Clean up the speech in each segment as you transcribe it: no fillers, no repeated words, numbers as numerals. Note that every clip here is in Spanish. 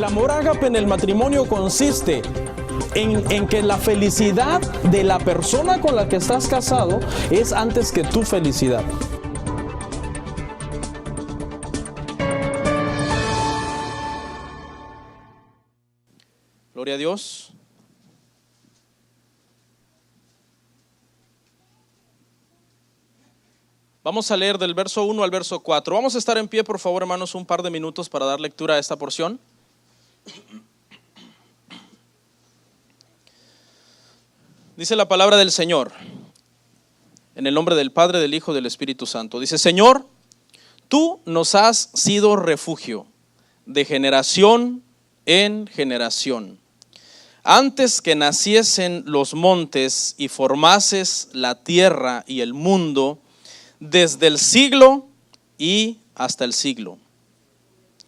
amor ágape en el matrimonio consiste en que la felicidad de la persona con la que estás casado es antes que tu felicidad. Gloria a Dios. Vamos a leer del verso 1 al verso 4. Vamos a estar en pie, por favor, hermanos, un par de minutos para dar lectura a esta porción. Dice la palabra del Señor, en el nombre del Padre, del Hijo y del Espíritu Santo. Dice: Señor, tú nos has sido refugio de generación en generación. Antes que naciesen los montes y formases la tierra y el mundo, desde el siglo y hasta el siglo.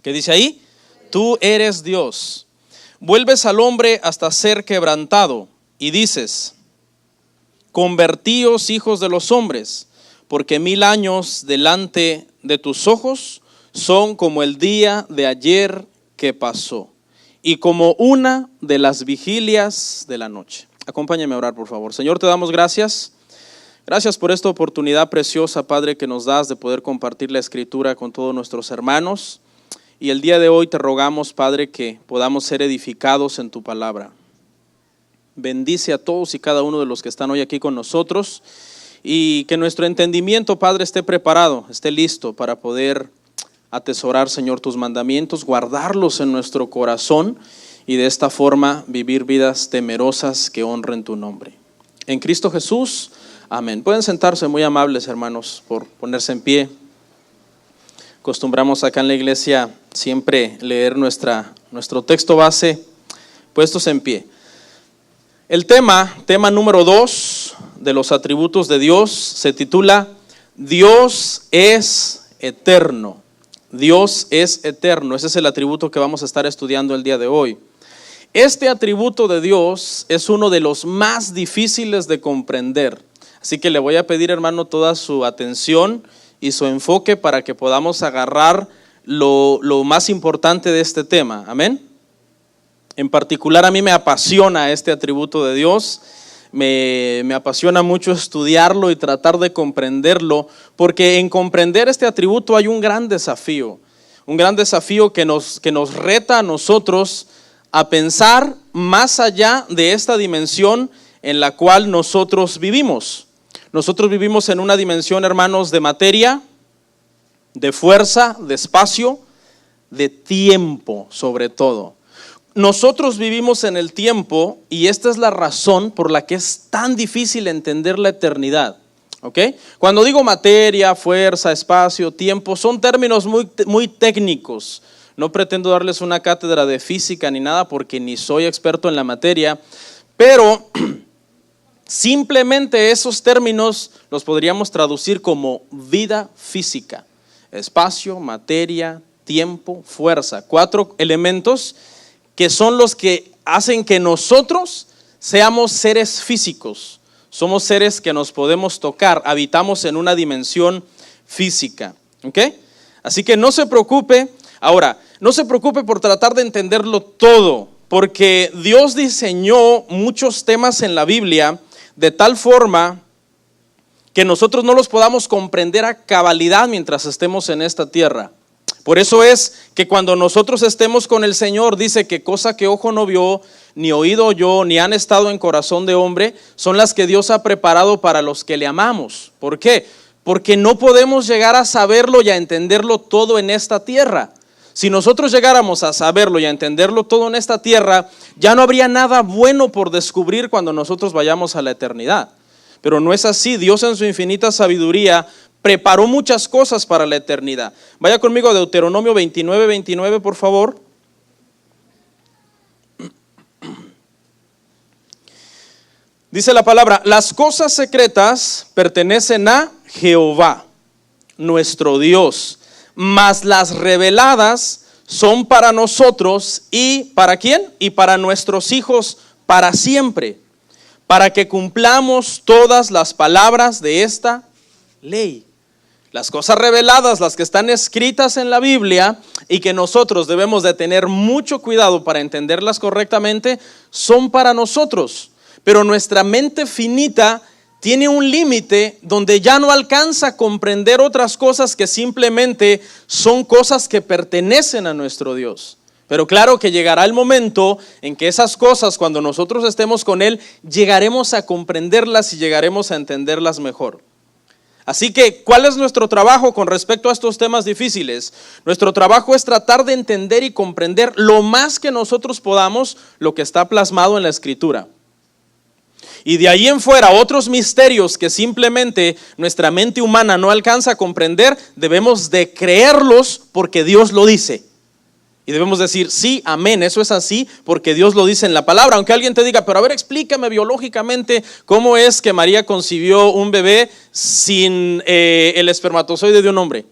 ¿Qué dice ahí? Tú eres Dios. Vuelves al hombre hasta ser quebrantado y dices: convertíos, hijos de los hombres, porque 1000 años delante de tus ojos son como el día de ayer que pasó, y como una de las vigilias de la noche. Acompáñame a orar, por favor. Señor, te damos gracias. Gracias por esta oportunidad preciosa, Padre, que nos das de poder compartir la Escritura con todos nuestros hermanos. Y el día de hoy te rogamos, Padre, que podamos ser edificados en tu palabra. Bendice a todos y cada uno de los que están hoy aquí con nosotros, y que nuestro entendimiento, Padre, esté preparado, esté listo para poder atesorar, Señor, tus mandamientos, guardarlos en nuestro corazón y de esta forma vivir vidas temerosas que honren tu nombre. En Cristo Jesús, amén. Pueden sentarse, muy amables, hermanos, por ponerse en pie. Acostumbramos acá en la iglesia siempre leer nuestro texto base puestos en pie. El tema número 2 de los atributos de Dios se titula Dios es eterno. Dios es eterno. Ese es el atributo que vamos a estar estudiando el día de hoy. Este atributo de Dios es uno de los más difíciles de comprender. Así que le voy a pedir, hermano, toda su atención y su enfoque para que podamos agarrar lo más importante de este tema. Amén. En particular, a mí me apasiona este atributo de Dios. Me apasiona mucho estudiarlo y tratar de comprenderlo, porque en comprender este atributo hay un gran desafío que nos reta a nosotros a pensar más allá de esta dimensión en la cual nosotros vivimos. Nosotros vivimos en una dimensión, hermanos, de materia, de fuerza, de espacio, de tiempo sobre todo. Nosotros vivimos en el tiempo y esta es la razón por la que es tan difícil entender la eternidad. ¿Ok? Cuando digo materia, fuerza, espacio, tiempo, son términos muy técnicos. No pretendo darles una cátedra de física ni nada porque ni soy experto en la materia, pero simplemente esos términos los podríamos traducir como vida física. Espacio, materia, tiempo, fuerza. 4 elementos que son los que hacen que nosotros seamos seres físicos. Somos seres que nos podemos tocar, habitamos en una dimensión física. ¿Ok? Así que no se preocupe. Ahora, no se preocupe por tratar de entenderlo todo, porque Dios diseñó muchos temas en la Biblia de tal forma que nosotros no los podamos comprender a cabalidad mientras estemos en esta tierra. Por eso es que cuando nosotros estemos con el Señor, dice que cosa que ojo no vio, ni oído oyó, ni han estado en corazón de hombre, son las que Dios ha preparado para los que le amamos. ¿Por qué? Porque no podemos llegar a saberlo y a entenderlo todo en esta tierra. Si nosotros llegáramos a saberlo y a entenderlo todo en esta tierra, ya no habría nada bueno por descubrir cuando nosotros vayamos a la eternidad. Pero no es así. Dios en su infinita sabiduría preparó muchas cosas para la eternidad. Vaya conmigo a Deuteronomio 29, por favor. Dice la palabra: las cosas secretas pertenecen a Jehová, nuestro Dios, mas las reveladas son para nosotros y ¿para quién? Y para nuestros hijos para siempre, para que cumplamos todas las palabras de esta ley. Las cosas reveladas, las que están escritas en la Biblia y que nosotros debemos de tener mucho cuidado para entenderlas correctamente, son para nosotros. Pero nuestra mente finita tiene un límite donde ya no alcanza a comprender otras cosas que simplemente son cosas que pertenecen a nuestro Dios. Pero claro que llegará el momento en que esas cosas, cuando nosotros estemos con Él, llegaremos a comprenderlas y llegaremos a entenderlas mejor. Así que, ¿cuál es nuestro trabajo con respecto a estos temas difíciles? Nuestro trabajo es tratar de entender y comprender lo más que nosotros podamos lo que está plasmado en la Escritura. Y de ahí en fuera, otros misterios que simplemente nuestra mente humana no alcanza a comprender, debemos de creerlos porque Dios lo dice. Y debemos decir, sí, amén, eso es así porque Dios lo dice en la palabra. Aunque alguien te diga, pero a ver, explícame biológicamente cómo es que María concibió un bebé sin el espermatozoide de un hombre.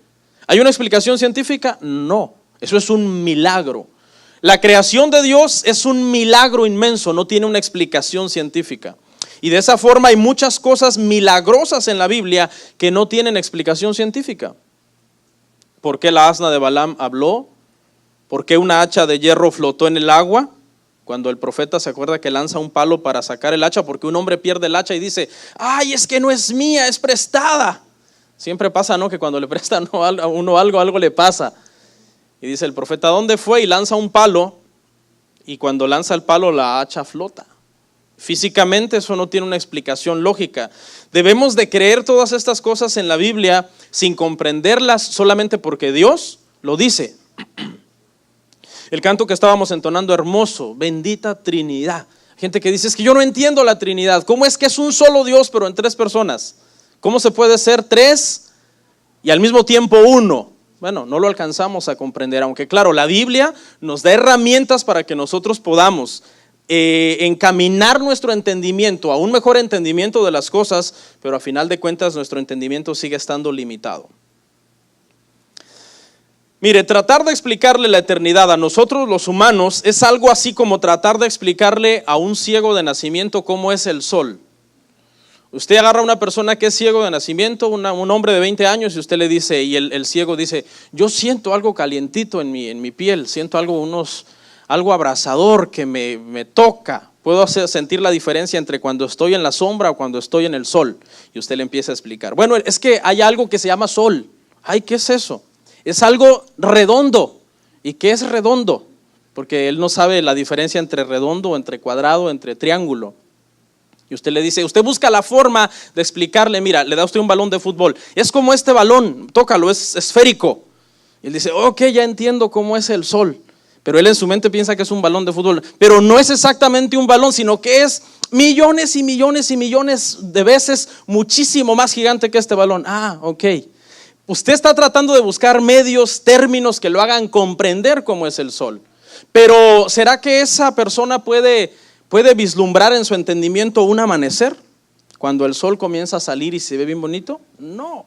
¿Hay una explicación científica? No, eso es un milagro. La creación de Dios es un milagro inmenso, no tiene una explicación científica. Y de esa forma hay muchas cosas milagrosas en la Biblia que no tienen explicación científica. ¿Por qué la asna de Balaam habló? ¿Por qué una hacha de hierro flotó en el agua? Cuando el profeta se acuerda que lanza un palo para sacar el hacha, porque un hombre pierde el hacha y dice, ay, es que no es mía, es prestada. Siempre pasa, ¿no? Que cuando le prestan a uno algo le pasa. Y dice el profeta, ¿dónde fue? Y lanza un palo, y cuando lanza el palo la hacha flota. Físicamente eso no tiene una explicación lógica. Debemos de creer todas estas cosas en la Biblia sin comprenderlas solamente porque Dios lo dice. El canto que estábamos entonando hermoso, bendita Trinidad. Gente que dice, es que yo no entiendo la Trinidad. ¿Cómo es que es un solo Dios pero en tres personas? ¿Cómo se puede ser tres y al mismo tiempo uno? Bueno, no lo alcanzamos a comprender, aunque claro, la Biblia nos da herramientas para que nosotros podamos encaminar nuestro entendimiento a un mejor entendimiento de las cosas, pero a final de cuentas nuestro entendimiento sigue estando limitado. Mire, tratar de explicarle la eternidad a nosotros los humanos es algo así como tratar de explicarle a un ciego de nacimiento cómo es el sol. Usted agarra a una persona que es ciego de nacimiento, un hombre de 20 años, y usted le dice, y el ciego dice, yo siento algo calientito en mi piel, siento algo abrasador que me toca. Puedo sentir la diferencia entre cuando estoy en la sombra o cuando estoy en el sol. Y usted le empieza a explicar, bueno, es que hay algo que se llama sol. Ay, ¿qué es eso? Es algo redondo. ¿Y qué es redondo? Porque él no sabe la diferencia entre redondo, entre cuadrado, entre triángulo. Y usted le dice, usted busca la forma de explicarle, mira, le da usted un balón de fútbol. Es como este balón, tócalo, es esférico. Y él dice, ok, ya entiendo cómo es el sol. Pero él en su mente piensa que es un balón de fútbol. Pero no es exactamente un balón, sino que es millones y millones y millones de veces muchísimo más gigante que este balón. Ah, ok. Usted está tratando de buscar medios, términos que lo hagan comprender cómo es el sol. Pero ¿será que esa persona puede vislumbrar en su entendimiento un amanecer? Cuando el sol comienza a salir y se ve bien bonito. No.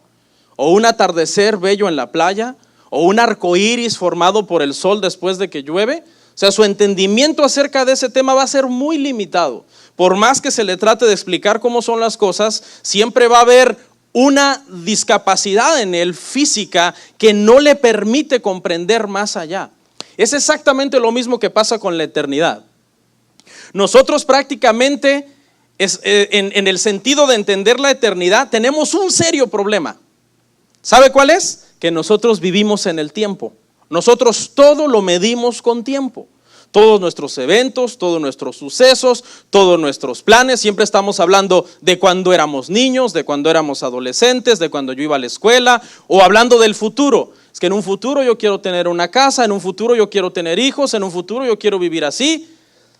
O un atardecer bello en la playa. O un arco iris formado por el sol después de que llueve. O sea, su entendimiento acerca de ese tema va a ser muy limitado. Por más que se le trate de explicar cómo son las cosas, siempre va a haber una discapacidad en él física que no le permite comprender más allá. Es exactamente lo mismo que pasa con la eternidad. Nosotros prácticamente, en el sentido de entender la eternidad, tenemos un serio problema. ¿Sabe cuál es? Que nosotros vivimos en el tiempo. Nosotros todo lo medimos con tiempo. Todos nuestros eventos, todos nuestros sucesos, todos nuestros planes, siempre estamos hablando de cuando éramos niños, de cuando éramos adolescentes, de cuando yo iba a la escuela, o hablando del futuro. Es que en un futuro yo quiero tener una casa, en un futuro yo quiero tener hijos, en un futuro yo quiero vivir así.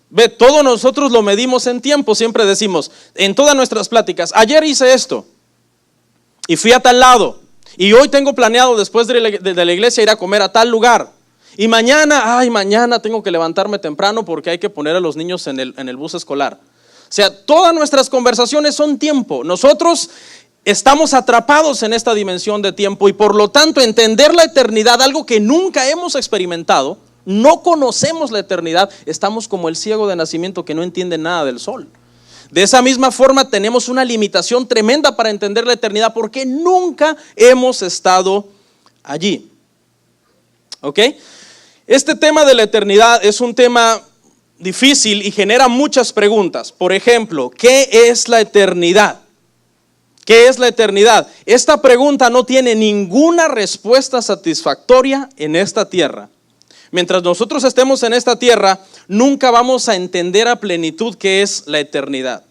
Ve, todo nosotros lo medimos en tiempo, siempre decimos, en todas nuestras pláticas, ayer hice esto, y fui a tal lado, y hoy tengo planeado después de la iglesia ir a comer a tal lugar. Y mañana tengo que levantarme temprano porque hay que poner a los niños en el bus escolar. O sea, todas nuestras conversaciones son tiempo. Nosotros estamos atrapados en esta dimensión de tiempo y por lo tanto entender la eternidad, algo que nunca hemos experimentado, no conocemos la eternidad, estamos como el ciego de nacimiento que no entiende nada del sol. De esa misma forma tenemos una limitación tremenda para entender la eternidad porque nunca hemos estado allí. ¿Ok? Este tema de la eternidad es un tema difícil y genera muchas preguntas. Por ejemplo, ¿qué es la eternidad? ¿Qué es la eternidad? Esta pregunta no tiene ninguna respuesta satisfactoria en esta tierra. Mientras nosotros estemos en esta tierra, nunca vamos a entender a plenitud qué es la eternidad.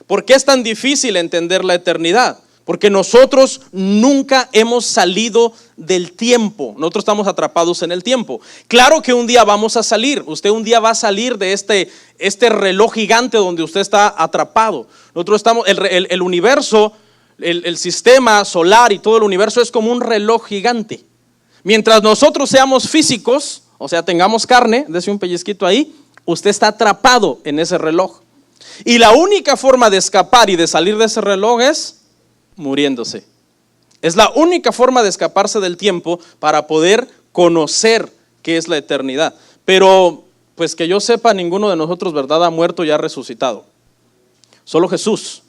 ¿Por qué es tan difícil entender la eternidad? Porque nosotros nunca hemos salido del tiempo. Nosotros estamos atrapados en el tiempo. Claro que un día vamos a salir. Usted un día va a salir de este reloj gigante donde usted está atrapado. Nosotros estamos, el universo, el sistema solar y todo el universo es como un reloj gigante. Mientras nosotros seamos físicos, o sea, tengamos carne, dése un pellizquito ahí, usted está atrapado en ese reloj. Y la única forma de escapar y de salir de ese reloj es muriéndose. Es la única forma de escaparse del tiempo para poder conocer qué es la eternidad. Pero, pues que yo sepa, ninguno de nosotros, ¿verdad?, ha muerto y ha resucitado. Solo Jesús.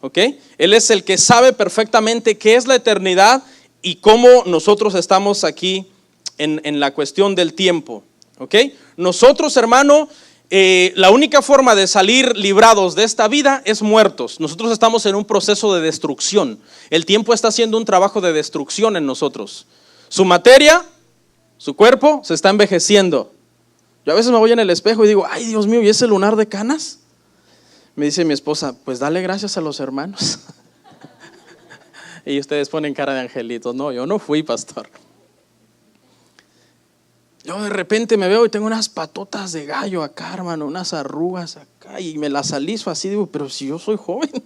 ¿Ok? Él es el que sabe perfectamente qué es la eternidad y cómo nosotros estamos aquí en la cuestión del tiempo. ¿Ok? Nosotros, hermano, la única forma de salir librados de esta vida es muertos. Nosotros estamos en un proceso de destrucción. El tiempo está haciendo un trabajo de destrucción en nosotros. Su materia, su cuerpo se está envejeciendo. Yo a veces me voy en el espejo y digo, ay Dios mío, ¿y ese lunar de canas? Me dice mi esposa, pues dale gracias a los hermanos. Y ustedes ponen cara de angelitos. No, yo no fui, pastor. Yo de repente me veo y tengo unas patotas de gallo acá, hermano, unas arrugas acá, y me las aliso así, digo, pero si yo soy joven. O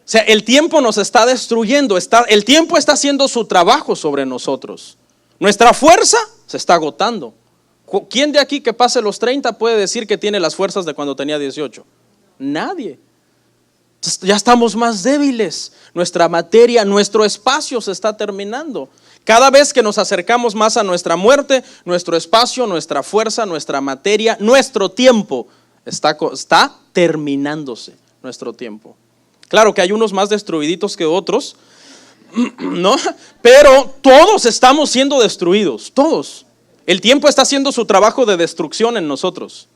sea, el tiempo nos está destruyendo, el tiempo está haciendo su trabajo sobre nosotros. Nuestra fuerza se está agotando. ¿Quién de aquí que pase los 30 puede decir que tiene las fuerzas de cuando tenía 18? Nadie. Ya estamos más débiles. Nuestra materia, nuestro espacio se está terminando. Cada vez que nos acercamos más a nuestra muerte, nuestro espacio, nuestra fuerza, nuestra materia, nuestro tiempo está terminándose. Nuestro tiempo. Claro que hay unos más destruiditos que otros, ¿no? Pero todos estamos siendo destruidos, todos. El tiempo está haciendo su trabajo de destrucción en nosotros.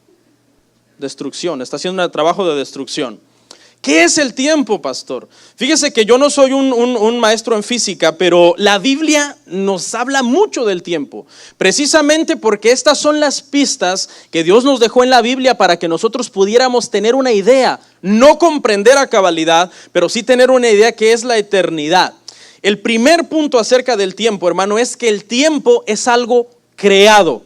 Destrucción, está haciendo un trabajo de destrucción. ¿Qué es el tiempo, pastor? Fíjese que yo no soy un maestro en física, pero la Biblia nos habla mucho del tiempo. Precisamente porque estas son las pistas que Dios nos dejó en la Biblia para que nosotros pudiéramos tener una idea, no comprender a cabalidad, pero sí tener una idea que es la eternidad. El primer punto acerca del tiempo, hermano, es que el tiempo es algo creado.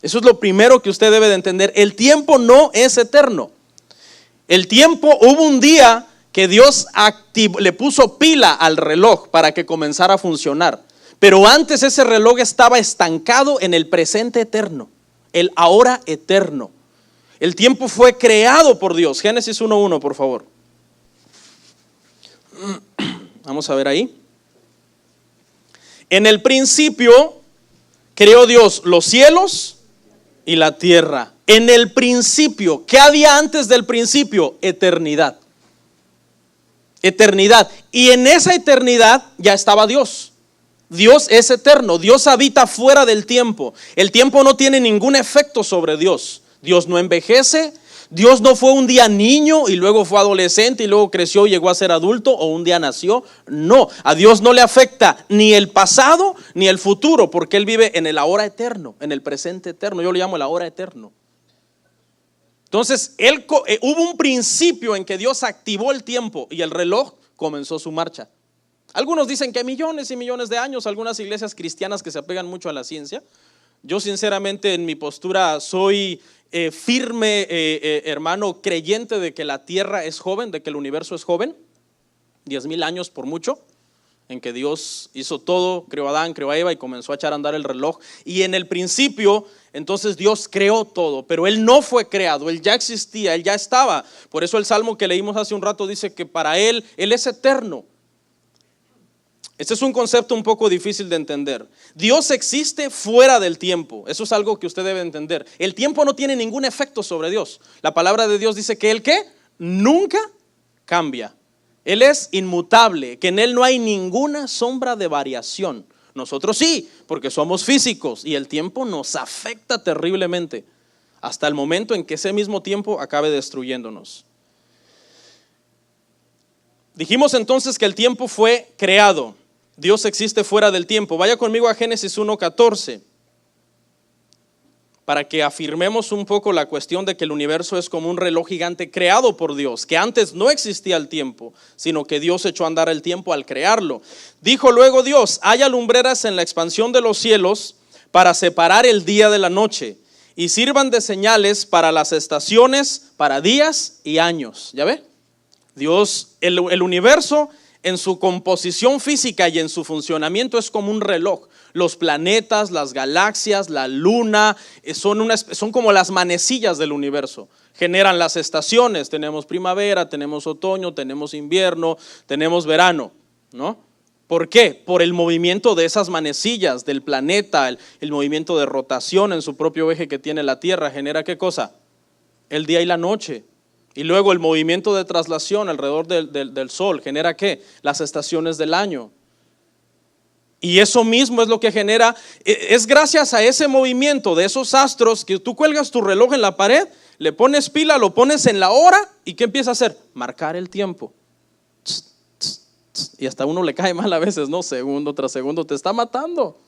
Eso es lo primero que usted debe de entender. El tiempo no es eterno. El tiempo, hubo un día que Dios le puso pila al reloj para que comenzara a funcionar. Pero antes ese reloj estaba estancado en el presente eterno, el ahora eterno. El tiempo fue creado por Dios. Génesis 1:1, por favor. Vamos a ver ahí. En el principio creó Dios los cielos y la tierra. En el principio, ¿qué había antes del principio? Eternidad. Eternidad. Y en esa eternidad ya estaba Dios. Dios es eterno. Dios habita fuera del tiempo. El tiempo no tiene ningún efecto sobre Dios. Dios no envejece. Dios no fue un día niño y luego fue adolescente y luego creció y llegó a ser adulto, o un día nació. No, a Dios no le afecta ni el pasado ni el futuro, porque Él vive en el ahora eterno, en el presente eterno. Yo le llamo el ahora eterno. Entonces, hubo un principio en que Dios activó el tiempo y el reloj comenzó su marcha. Algunos dicen que millones y millones de años, algunas iglesias cristianas que se apegan mucho a la ciencia. Yo sinceramente en mi postura soy firme, hermano, creyente de que la tierra es joven, de que el universo es joven, 10,000 años por mucho, en que Dios hizo todo, creó a Adán, creó a Eva y comenzó a echar a andar el reloj. Y en el principio, entonces Dios creó todo, pero Él no fue creado, Él ya existía, Él ya estaba. Por eso el salmo que leímos hace un rato dice que para Él es eterno. Este es un concepto un poco difícil de entender. Dios existe fuera del tiempo. Eso es algo que usted debe entender. El tiempo no tiene ningún efecto sobre Dios. La palabra de Dios dice que Él, ¿qué? Nunca cambia. Él es inmutable, que en Él no hay ninguna sombra de variación. Nosotros sí, porque somos físicos y el tiempo nos afecta terriblemente hasta el momento en que ese mismo tiempo acabe destruyéndonos. Dijimos entonces que el tiempo fue creado. Dios existe fuera del tiempo. Vaya conmigo a Génesis 1:14 para que afirmemos un poco la cuestión de que el universo es como un reloj gigante creado por Dios, que antes no existía el tiempo, sino que Dios echó a andar el tiempo al crearlo. Dijo luego Dios: haya lumbreras en la expansión de los cielos para separar el día de la noche, y sirvan de señales para las estaciones, para días y años. ¿Ya ve? Dios, el universo en su composición física y en su funcionamiento es como un reloj. Los planetas, las galaxias, la luna son como las manecillas del universo. Generan las estaciones. Tenemos primavera, tenemos otoño, tenemos invierno, tenemos verano, ¿no? ¿Por qué? Por el movimiento de esas manecillas del planeta, el movimiento de rotación en su propio eje que tiene la Tierra. ¿Genera qué cosa? El día y la noche. Y luego el movimiento de traslación alrededor del Sol genera ¿qué? Las estaciones del año. Y eso mismo es lo que genera, es gracias a ese movimiento de esos astros que tú cuelgas tu reloj en la pared, le pones pila, lo pones en la hora y ¿qué empieza a hacer? Marcar el tiempo. Y hasta uno le cae mal a veces, ¿no? Segundo tras segundo te está matando.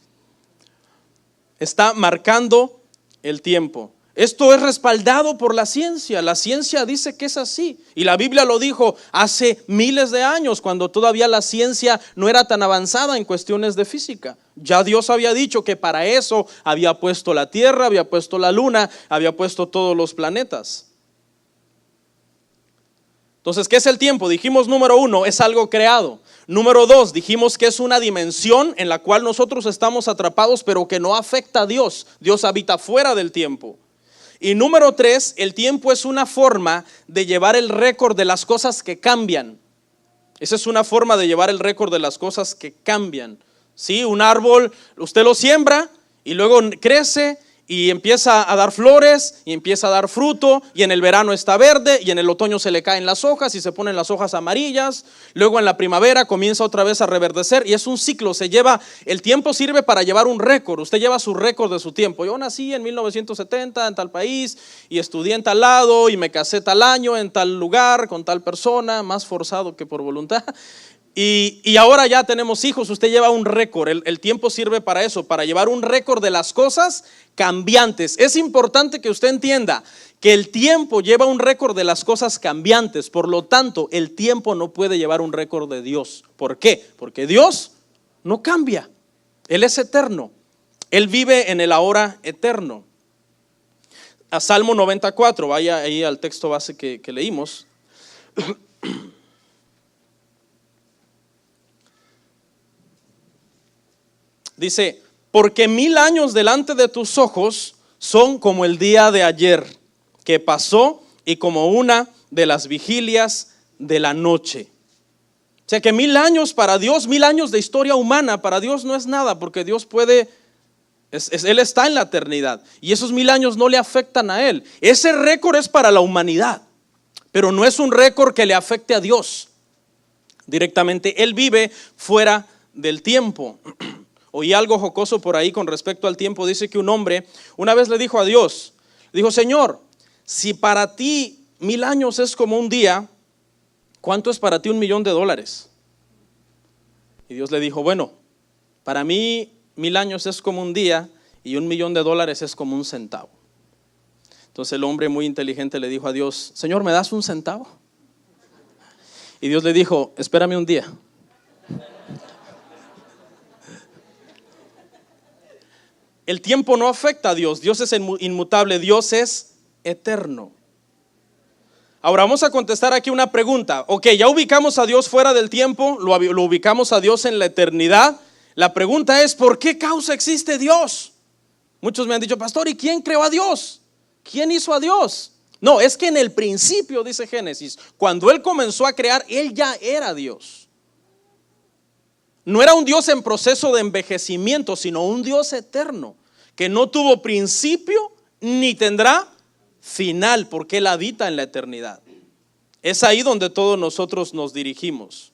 Está marcando el tiempo. Esto es respaldado por la ciencia. La ciencia dice que es así. Y la Biblia lo dijo hace miles de años, cuando todavía la ciencia no era tan avanzada en cuestiones de física. Ya Dios había dicho que para eso había puesto la tierra, había puesto la luna, había puesto todos los planetas. Entonces, ¿qué es el tiempo? Dijimos, número 1, es algo creado. Número 2, dijimos que es una dimensión en la cual nosotros estamos atrapados, pero que no afecta a Dios. Dios habita fuera del tiempo. Y número 3, el tiempo es una forma de llevar el récord de las cosas que cambian. Esa es una forma de llevar el récord de las cosas que cambian. ¿Sí? Un árbol, usted lo siembra y luego crece y empieza a dar flores y empieza a dar fruto, y en el verano está verde y en el otoño se le caen las hojas y se ponen las hojas amarillas. Luego en la primavera comienza otra vez a reverdecer y es un ciclo. El tiempo sirve para llevar un récord. Usted lleva su récord de su tiempo. Yo nací en 1970 en tal país y estudié en tal lado y me casé tal año en tal lugar con tal persona, más forzado que por voluntad. Y ahora ya tenemos hijos. Usted lleva un récord. El tiempo sirve para eso, para llevar un récord de las cosas cambiantes. Es importante que usted entienda que el tiempo lleva un récord de las cosas cambiantes. Por lo tanto, el tiempo no puede llevar un récord de Dios. ¿Por qué? Porque Dios no cambia. Él es eterno. Él vive en el ahora eterno. A Salmo 94, vaya ahí al texto base que leímos. Dice: porque 1000 años delante de tus ojos son como el día de ayer que pasó y como una de las vigilias de la noche. O sea que 1000 años para Dios, 1000 años de historia humana para Dios no es nada, porque Dios puede, Él está en la eternidad y esos 1000 años no le afectan a Él. Ese récord es para la humanidad, pero no es un récord que le afecte a Dios directamente. Él vive fuera del tiempo. Oí algo jocoso por ahí con respecto al tiempo. Dice que un hombre una vez le dijo a Dios, dijo: Señor, si para ti 1000 años es como un día, ¿cuánto es para ti $1,000,000? Y Dios le dijo: bueno, para mí 1000 años es como un día y $1,000,000 es como un centavo. Entonces el hombre muy inteligente le dijo a Dios: Señor, ¿me das un centavo? Y Dios le dijo: espérame un día. El tiempo no afecta a Dios. Dios es inmutable, Dios es eterno. Ahora vamos a contestar aquí una pregunta. Ok, ya ubicamos a Dios fuera del tiempo, lo ubicamos a Dios en la eternidad. La pregunta es: ¿por qué causa existe Dios? Muchos me han dicho: pastor, ¿y quién creó a Dios? ¿Quién hizo a Dios? No, es que en el principio, dice Génesis, cuando Él comenzó a crear, Él ya era Dios. No era un Dios en proceso de envejecimiento, sino un Dios eterno, que no tuvo principio ni tendrá final, porque Él habita en la eternidad. Es ahí donde todos nosotros nos dirigimos.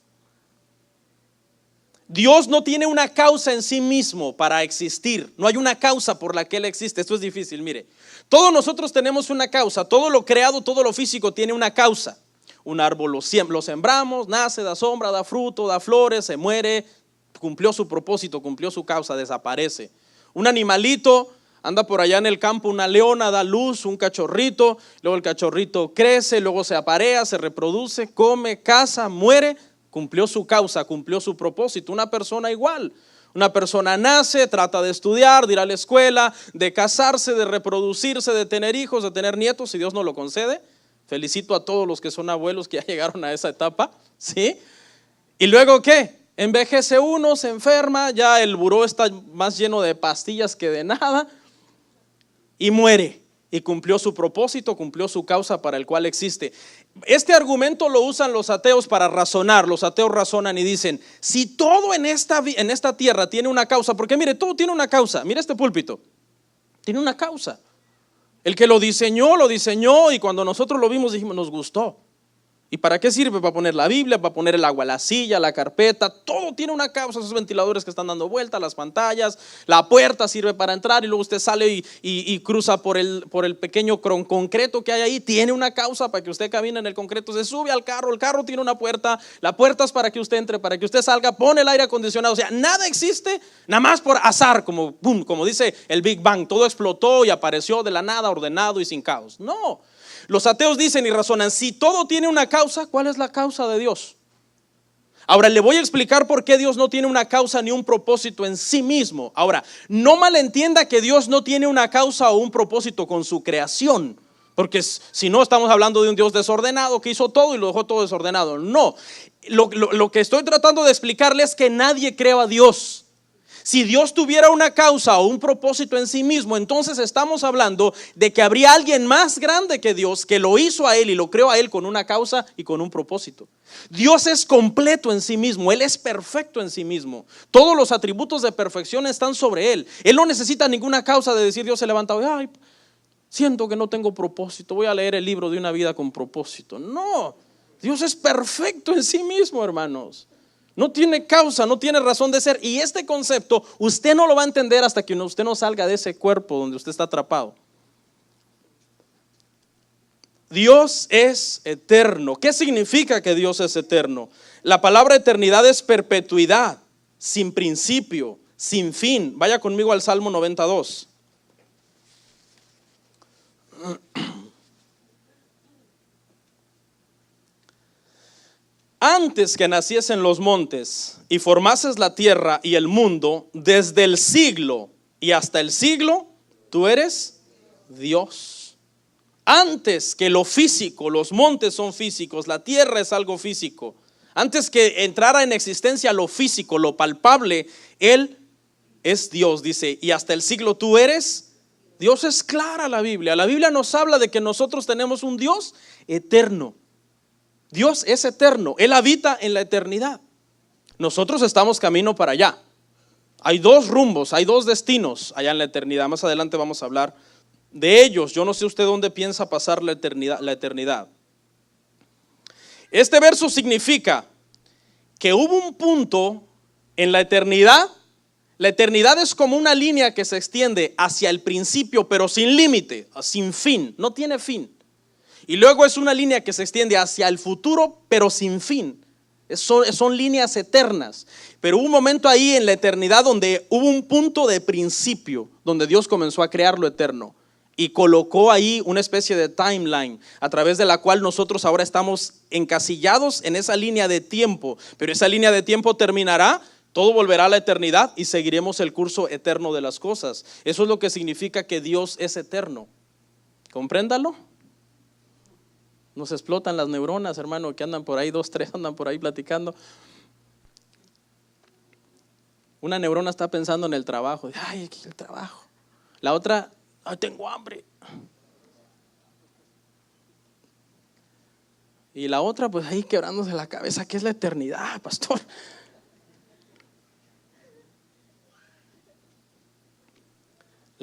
Dios no tiene una causa en sí mismo para existir. No hay una causa por la que Él existe. Esto es difícil, mire. Todos nosotros tenemos una causa. Todo lo creado, todo lo físico tiene una causa. Un árbol lo sembramos, nace, da sombra, da fruto, da flores, se muere, cumplió su propósito, cumplió su causa, desaparece. Un animalito anda por allá en el campo, una leona da luz, un cachorrito, luego el cachorrito crece, luego se aparea, se reproduce, come, caza, muere, cumplió su causa, cumplió su propósito. Una persona igual. Una persona nace, trata de estudiar, de ir a la escuela, de casarse, de reproducirse, de tener hijos, de tener nietos, si Dios nos lo concede. Felicito a todos los que son abuelos que ya llegaron a esa etapa, ¿sí? ¿Y luego qué? Envejece uno, se enferma, ya el buró está más lleno de pastillas que de nada y muere. Y cumplió su propósito, cumplió su causa para el cual existe. Este argumento lo usan los ateos para razonar. Los ateos razonan y dicen, si todo en esta tierra tiene una causa, porque mire, todo tiene una causa. Mire este púlpito, tiene una causa. El que lo diseñó y cuando nosotros lo vimos dijimos, nos gustó. ¿Y para qué sirve? Para poner la Biblia, para poner el agua, la silla, la carpeta, todo tiene una causa. Esos ventiladores que están dando vuelta, las pantallas, la puerta sirve para entrar y luego usted sale y cruza por el pequeño concreto que hay ahí, tiene una causa para que usted camine en el concreto, se sube al carro, el carro tiene una puerta, la puerta es para que usted entre, para que usted salga, pone el aire acondicionado, o sea, nada existe nada más por azar, como boom, como dice el Big Bang, todo explotó y apareció de la nada, ordenado y sin caos. No. Los ateos dicen y razonan, si todo tiene una causa, ¿cuál es la causa de Dios? Ahora le voy a explicar por qué Dios no tiene una causa ni un propósito en sí mismo. Ahora, no malentienda que Dios no tiene una causa o un propósito con su creación, porque si no estamos hablando de un Dios desordenado que hizo todo y lo dejó todo desordenado. No, lo que estoy tratando de explicarle es que nadie creó a Dios. Si Dios tuviera una causa o un propósito en sí mismo, entonces estamos hablando de que habría alguien más grande que Dios que lo hizo a Él y lo creó a Él con una causa y con un propósito. Dios es completo en sí mismo, Él es perfecto en sí mismo. Todos los atributos de perfección están sobre Él. Él no necesita ninguna causa de decir Dios se levanta hoy, ay, siento que no tengo propósito, voy a leer el libro de una vida con propósito. No, Dios es perfecto en sí mismo, hermanos. No tiene causa, no tiene razón de ser. Y este concepto usted no lo va a entender hasta que usted no salga de ese cuerpo donde usted está atrapado. Dios es eterno. ¿Qué significa que Dios es eterno? La palabra eternidad es perpetuidad, sin principio, sin fin. Vaya conmigo al Salmo 92. Antes que naciesen los montes y formases la tierra y el mundo, desde el siglo y hasta el siglo, tú eres Dios. Antes que lo físico, los montes son físicos, la tierra es algo físico. Antes que entrara en existencia lo físico, lo palpable, Él es Dios, dice, y hasta el siglo tú eres Dios. Es clara la Biblia. La Biblia nos habla de que nosotros tenemos un Dios eterno. Dios es eterno, Él habita en la eternidad. Nosotros estamos camino para allá. Hay dos rumbos, hay dos destinos allá en la eternidad. Más adelante vamos a hablar de ellos. Yo no sé usted dónde piensa pasar la eternidad. Este verso significa que hubo un punto en la eternidad. La eternidad es como una línea que se extiende hacia el principio, pero sin límite, sin fin, no tiene fin. Y luego es una línea que se extiende hacia el futuro, pero sin fin. Son líneas eternas. Pero hubo un momento ahí en la eternidad donde hubo un punto de principio, donde Dios comenzó a crear lo eterno y colocó ahí una especie de timeline a través de la cual nosotros ahora estamos encasillados en esa línea de tiempo. Pero esa línea de tiempo terminará, todo volverá a la eternidad y seguiremos el curso eterno de las cosas. Eso es lo que significa que Dios es eterno. Compréndalo. Nos explotan las neuronas, hermano, que andan por ahí, 2, 3 andan por ahí platicando. Una neurona está pensando en el trabajo. Ay, aquí el trabajo. La otra, ay, tengo hambre. Y la otra, pues ahí quebrándose la cabeza, ¿qué es la eternidad, pastor?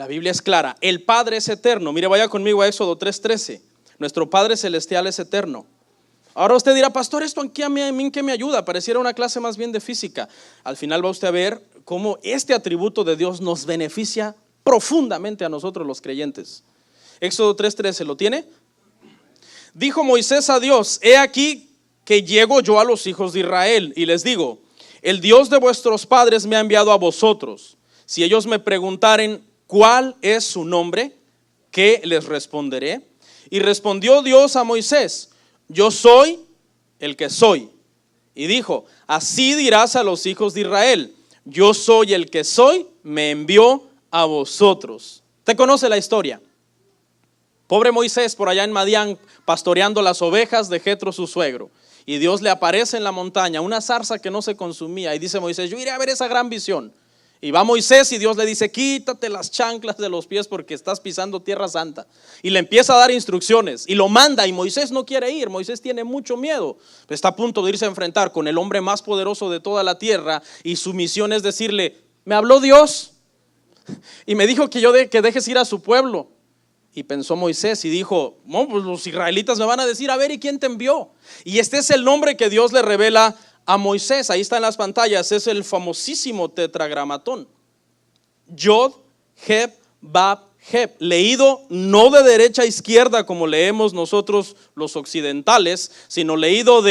La Biblia es clara. El Padre es eterno. Mire, vaya conmigo a Éxodo 3:13. Nuestro Padre celestial es eterno. Ahora usted dirá, pastor, ¿esto en qué me ayuda? Pareciera una clase más bien de física. Al final va usted a ver cómo este atributo de Dios nos beneficia profundamente a nosotros los creyentes. Éxodo 3:13, ¿lo tiene? Dijo Moisés a Dios: he aquí que llego yo a los hijos de Israel y les digo: el Dios de vuestros padres me ha enviado a vosotros. Si ellos me preguntaren cuál es su nombre, ¿qué les responderé? Y respondió Dios a Moisés: yo soy el que soy. Y dijo: así dirás a los hijos de Israel: yo soy el que soy, me envió a vosotros. ¿Usted conoce la historia? Pobre Moisés por allá en Madián, pastoreando las ovejas de Jetro su suegro. Y Dios le aparece en la montaña, una zarza que no se consumía. Y dice Moisés: yo iré a ver esa gran visión. Y va Moisés y Dios le dice: quítate las chanclas de los pies porque estás pisando tierra santa. Y le empieza a dar instrucciones y lo manda, y Moisés no quiere ir. Moisés tiene mucho miedo. Está a punto de irse a enfrentar con el hombre más poderoso de toda la tierra, y su misión es decirle: me habló Dios y me dijo que dejes ir a su pueblo. Y pensó Moisés y dijo: no, pues los israelitas me van a decir, a ver, ¿y quién te envió? Y este es el nombre que Dios le revela a Moisés. Ahí está en las pantallas, es el famosísimo tetragramatón: Yod, Heb, Bab, Heb. Leído no de derecha a izquierda como leemos nosotros los occidentales, sino leído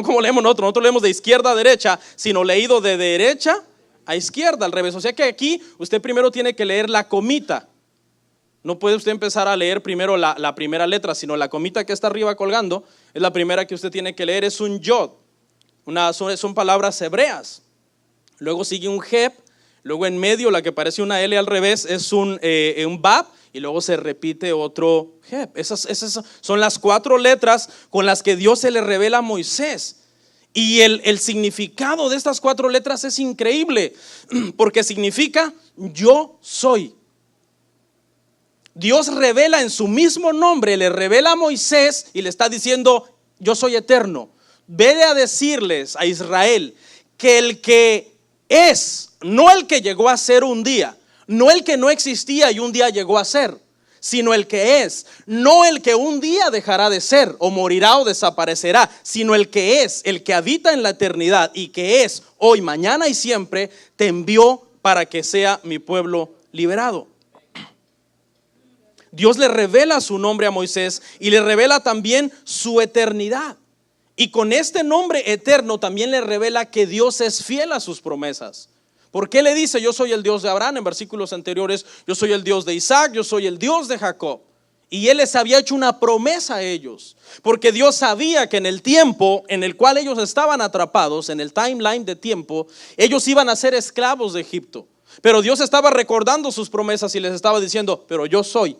como leemos nosotros leemos de izquierda a derecha, sino leído de derecha a izquierda, al revés. O sea que aquí usted primero tiene que leer la comita. No puede usted empezar a leer primero la primera letra, sino la comita que está arriba colgando es la primera que usted tiene que leer. Es un yod, son palabras hebreas. Luego sigue un heb, luego en medio la que parece una L al revés es un bab, y luego se repite otro heb. Esas son las 4 letras con las que Dios se le revela a Moisés. Y el significado de estas 4 letras es increíble, porque significa yo soy. Dios revela en su mismo nombre, le revela a Moisés y le está diciendo: yo soy eterno. Ve a decirles a Israel que el que es, no el que llegó a ser un día, no el que no existía y un día llegó a ser, sino el que es, no el que un día dejará de ser o morirá o desaparecerá, sino el que es, el que habita en la eternidad y que es hoy, mañana y siempre, te envió para que sea mi pueblo liberado. Dios le revela su nombre a Moisés y le revela también su eternidad. Y con este nombre eterno también le revela que Dios es fiel a sus promesas. ¿Por qué le dice: yo soy el Dios de Abraham? En versículos anteriores: yo soy el Dios de Isaac, yo soy el Dios de Jacob. Y Él les había hecho una promesa a ellos, porque Dios sabía que en el tiempo en el cual ellos estaban atrapados, en el timeline de tiempo, ellos iban a ser esclavos de Egipto. Pero Dios estaba recordando sus promesas y les estaba diciendo: pero yo soy.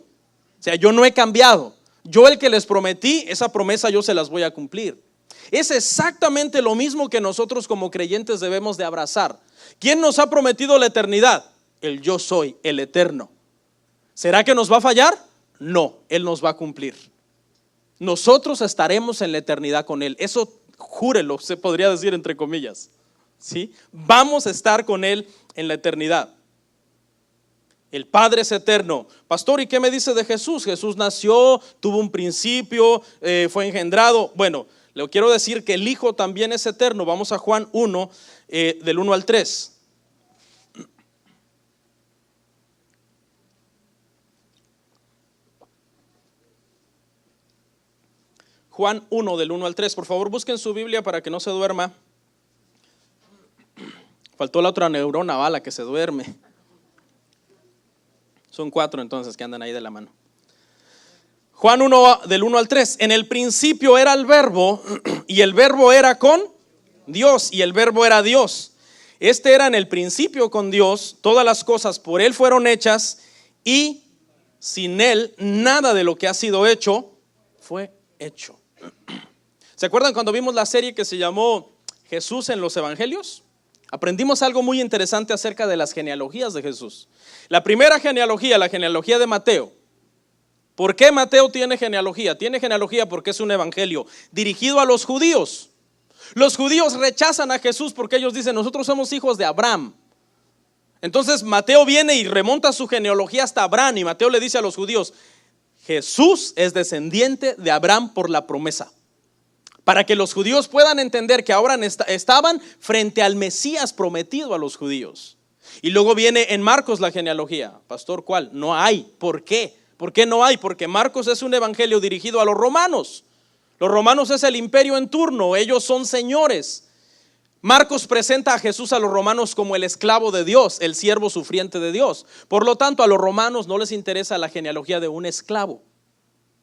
O sea, yo no he cambiado. Yo, el que les prometí, esa promesa yo se las voy a cumplir. Es exactamente lo mismo que nosotros como creyentes debemos de abrazar. ¿Quién nos ha prometido la eternidad? El yo soy, el eterno. ¿Será que nos va a fallar? No, Él nos va a cumplir. Nosotros estaremos en la eternidad con Él. Eso júrelo, se podría decir entre comillas. ¿Sí? Vamos a estar con Él en la eternidad. El Padre es eterno. Pastor, ¿y qué me dice de Jesús? Jesús nació, tuvo un principio, fue engendrado. Bueno, le quiero decir que el Hijo también es eterno. Vamos a Juan 1, del 1 al 3. Juan 1, del 1 al 3. Por favor, busquen su Biblia para que no se duerma. Faltó la otra neurona, la que se duerme. Son 4 entonces que andan ahí de la mano. Juan 1, del 1 al 3. En el principio era el verbo, y el verbo era con Dios, y el verbo era Dios. Este era en el principio con Dios. Todas las cosas por Él fueron hechas, y sin Él nada de lo que ha sido hecho fue hecho. ¿Se acuerdan cuando vimos la serie que se llamó Jesús en los Evangelios? Aprendimos algo muy interesante acerca de las genealogías de Jesús. La primera genealogía, la genealogía de Mateo. ¿Por qué Mateo tiene genealogía? Tiene genealogía porque es un evangelio dirigido a los judíos. Los judíos rechazan a Jesús porque ellos dicen: nosotros somos hijos de Abraham. Entonces Mateo viene y remonta su genealogía hasta Abraham, y Mateo le dice a los judíos: Jesús es descendiente de Abraham por la promesa. Para que los judíos puedan entender que ahora estaban frente al Mesías prometido a los judíos. Y luego viene en Marcos la genealogía. Pastor, ¿cuál? No hay. ¿Por qué? ¿Por qué no hay? Porque Marcos es un evangelio dirigido a los romanos. Los romanos es el imperio en turno, ellos son señores. Marcos presenta a Jesús a los romanos como el esclavo de Dios, el siervo sufriente de Dios. Por lo tanto, a los romanos no les interesa la genealogía de un esclavo.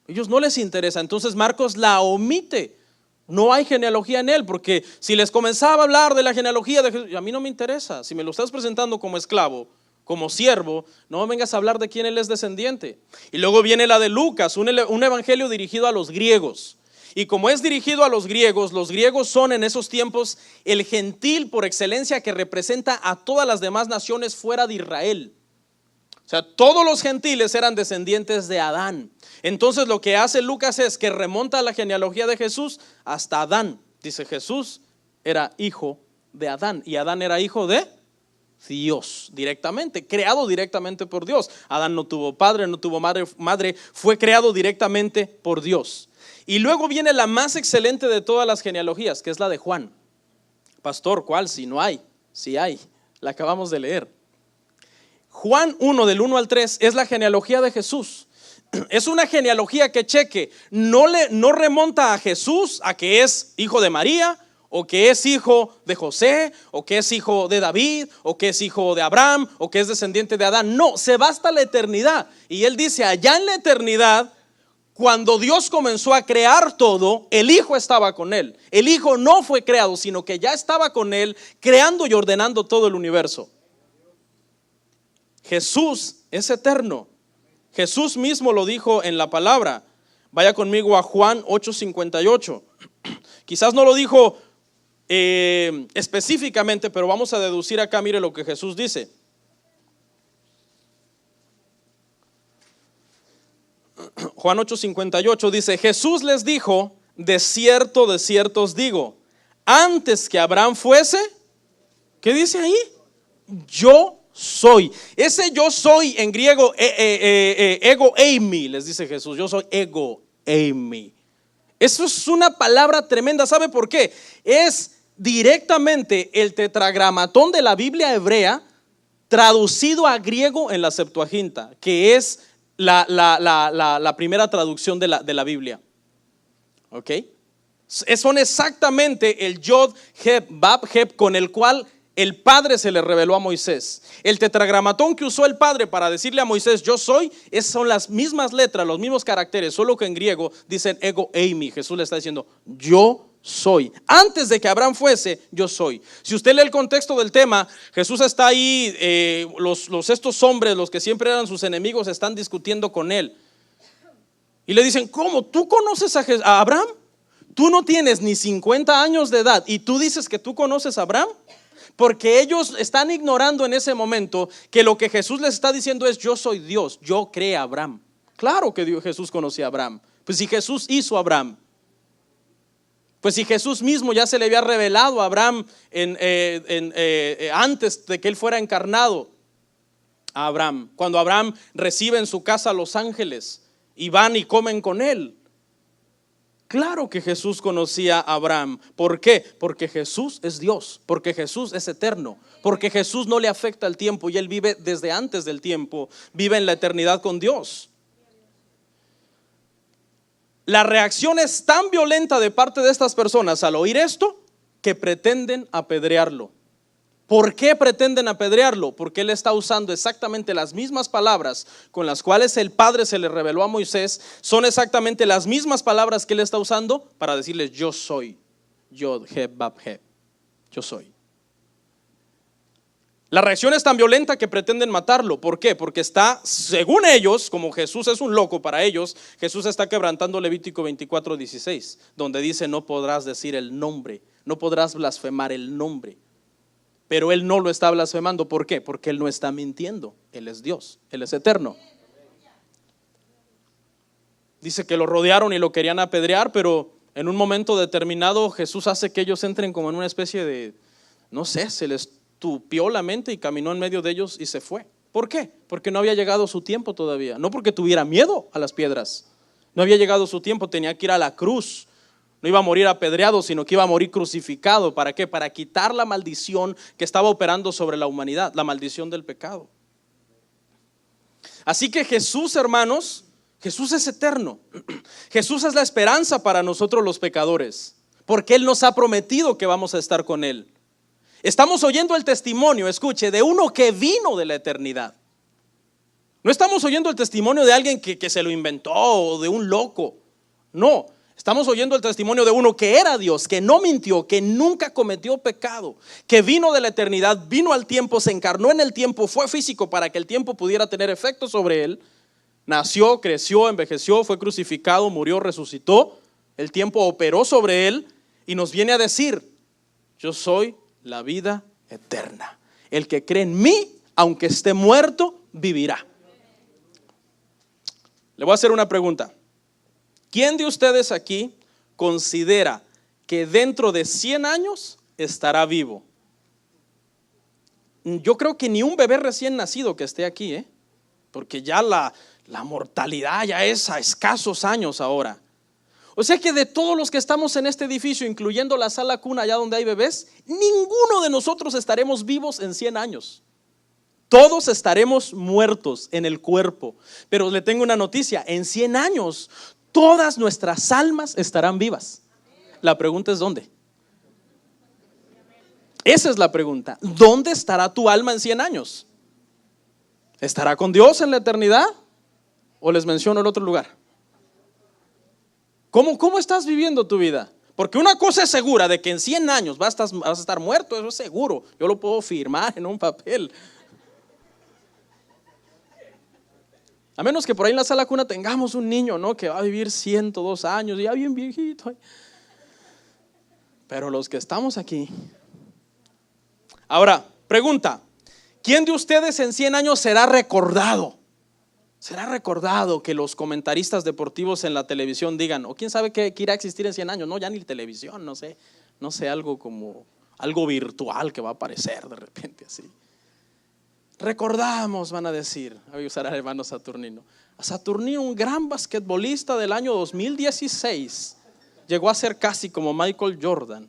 Ellos no les interesa. Entonces Marcos la omite. No hay genealogía en él, porque si les comenzaba a hablar de la genealogía de Jesús, a mí no me interesa. Si me lo estás presentando como esclavo, como siervo, no me vengas a hablar de quién él es descendiente. Y luego viene la de Lucas, un evangelio dirigido a los griegos. Y como es dirigido a los griegos son en esos tiempos el gentil por excelencia, que representa a todas las demás naciones fuera de Israel. O sea, todos los gentiles eran descendientes de Adán. Entonces lo que hace Lucas es que remonta la genealogía de Jesús hasta Adán. Dice: Jesús era hijo de Adán, y Adán era hijo de Dios directamente, creado directamente por Dios. Adán no tuvo padre, no tuvo madre, fue creado directamente por Dios. Y luego viene la más excelente de todas las genealogías, que es la de Juan. Pastor, ¿cuál? Si no hay. Sí hay, la acabamos de leer. Juan 1 del 1 al 3 es la genealogía de Jesús. Es una genealogía que no remonta a Jesús a que es hijo de María, o que es hijo de José, o que es hijo de David, o que es hijo de Abraham, o que es descendiente de Adán. No, se va hasta la eternidad. Y él dice: allá en la eternidad, cuando Dios comenzó a crear todo, el Hijo estaba con él. El Hijo no fue creado, sino que ya estaba con él, creando y ordenando todo el universo. Jesús es eterno. Jesús mismo lo dijo en la palabra. Vaya conmigo a Juan 8:58. Quizás no lo dijo específicamente, pero vamos a deducir acá. Mire lo que Jesús dice. Juan 8:58 dice: Jesús les dijo: de cierto os digo, antes que Abraham fuese, ¿qué dice ahí? Yo soy. Ese yo soy en griego, ego eimi, les dice Jesús. Yo soy ego eimi. Eso es una palabra tremenda. ¿Sabe por qué? Es directamente el tetragramatón de la Biblia hebrea traducido a griego en la Septuaginta, que es la primera traducción de la Biblia. ¿Ok? Son exactamente el Yod, Heb, Bab, Heb, con el cual el Padre se le reveló a Moisés. El tetragramatón que usó el Padre para decirle a Moisés: yo soy, son las mismas letras, los mismos caracteres, solo que en griego dicen ego eimi. Jesús le está diciendo: yo soy. Antes de que Abraham fuese, yo soy. Si usted lee el contexto del tema, Jesús está ahí, estos hombres, los que siempre eran sus enemigos, están discutiendo con él. Y le dicen: ¿cómo? ¿Tú conoces a Abraham? Tú no tienes ni 50 años de edad y tú dices que tú conoces a Abraham. Porque ellos están ignorando en ese momento que lo que Jesús les está diciendo es: yo soy Dios, yo creé a Abraham. Claro que Jesús conocía a Abraham. Pues si Jesús hizo a Abraham, pues si Jesús mismo ya se le había revelado a Abraham antes de que él fuera encarnado a Abraham, cuando Abraham recibe en su casa a los ángeles y van y comen con él. Claro que Jesús conocía a Abraham. ¿Por qué? Porque Jesús es Dios, porque Jesús es eterno, porque Jesús no le afecta el tiempo y él vive desde antes del tiempo, vive en la eternidad con Dios. La reacción es tan violenta de parte de estas personas al oír esto que pretenden apedrearlo. ¿Por qué pretenden apedrearlo? Porque él está usando exactamente las mismas palabras con las cuales el Padre se le reveló a Moisés. Son exactamente las mismas palabras que él está usando para decirles: yo soy, Yod, Heb, Bab, Heb, yo soy. La reacción es tan violenta que pretenden matarlo. ¿Por qué? Porque está, según ellos, como Jesús es un loco para ellos, Jesús está quebrantando Levítico 24:16, donde dice: no podrás decir el nombre, no podrás blasfemar el nombre. Pero él no lo está blasfemando. ¿Por qué? Porque él no está mintiendo. Él es Dios, él es eterno. Dice que lo rodearon y lo querían apedrear, pero en un momento determinado Jesús hace que ellos entren como en una especie de, no sé, se les estupió la mente y caminó en medio de ellos y se fue. ¿Por qué? Porque no había llegado su tiempo todavía. No porque tuviera miedo a las piedras. No había llegado su tiempo, tenía que ir a la cruz. No iba a morir apedreado, sino que iba a morir crucificado. ¿Para qué? Para quitar la maldición que estaba operando sobre la humanidad, la maldición del pecado. Así que Jesús, hermanos, Jesús es eterno. Jesús es la esperanza para nosotros los pecadores, porque Él nos ha prometido que vamos a estar con Él. Estamos oyendo el testimonio, escuche, de uno que vino de la eternidad. No estamos oyendo el testimonio de alguien que se lo inventó o de un loco. No, estamos oyendo el testimonio de uno que era Dios, que no mintió, que nunca cometió pecado, que vino de la eternidad, vino al tiempo, se encarnó en el tiempo, fue físico para que el tiempo pudiera tener efecto sobre Él. Nació, creció, envejeció, fue crucificado, murió, resucitó. El tiempo operó sobre Él y nos viene a decir: yo soy la vida eterna. El que cree en mí, aunque esté muerto, vivirá. Le voy a hacer una pregunta. ¿Quién de ustedes aquí considera que dentro de 100 años estará vivo? Yo creo que ni un bebé recién nacido que esté aquí, porque ya la mortalidad ya es a escasos años ahora. O sea que de todos los que estamos en este edificio, incluyendo la sala cuna allá donde hay bebés, ninguno de nosotros estaremos vivos en 100 años. Todos estaremos muertos en el cuerpo. Pero le tengo una noticia: en 100 años todas nuestras almas estarán vivas. La pregunta es ¿dónde? Esa es la pregunta. ¿Dónde estará tu alma en 100 años? ¿Estará con Dios en la eternidad? ¿O les menciono el otro lugar? ¿Cómo estás viviendo tu vida? Porque una cosa es segura, de que en 100 años vas a estar muerto, eso es seguro. Yo lo puedo firmar en un papel. A menos que por ahí en la sala cuna tengamos un niño, ¿no?, que va a vivir 102 años, ya bien viejito. Pero los que estamos aquí. Ahora, pregunta: ¿quién de ustedes en 100 años será recordado? ¿Será recordado que los comentaristas deportivos en la televisión digan, o quién sabe qué irá a existir en 100 años? No, ya ni televisión, no sé, algo como algo virtual que va a aparecer de repente así. Recordamos, van a decir, voy a usar al hermano Saturnino. A Saturnino, un gran basquetbolista del año 2016, llegó a ser casi como Michael Jordan.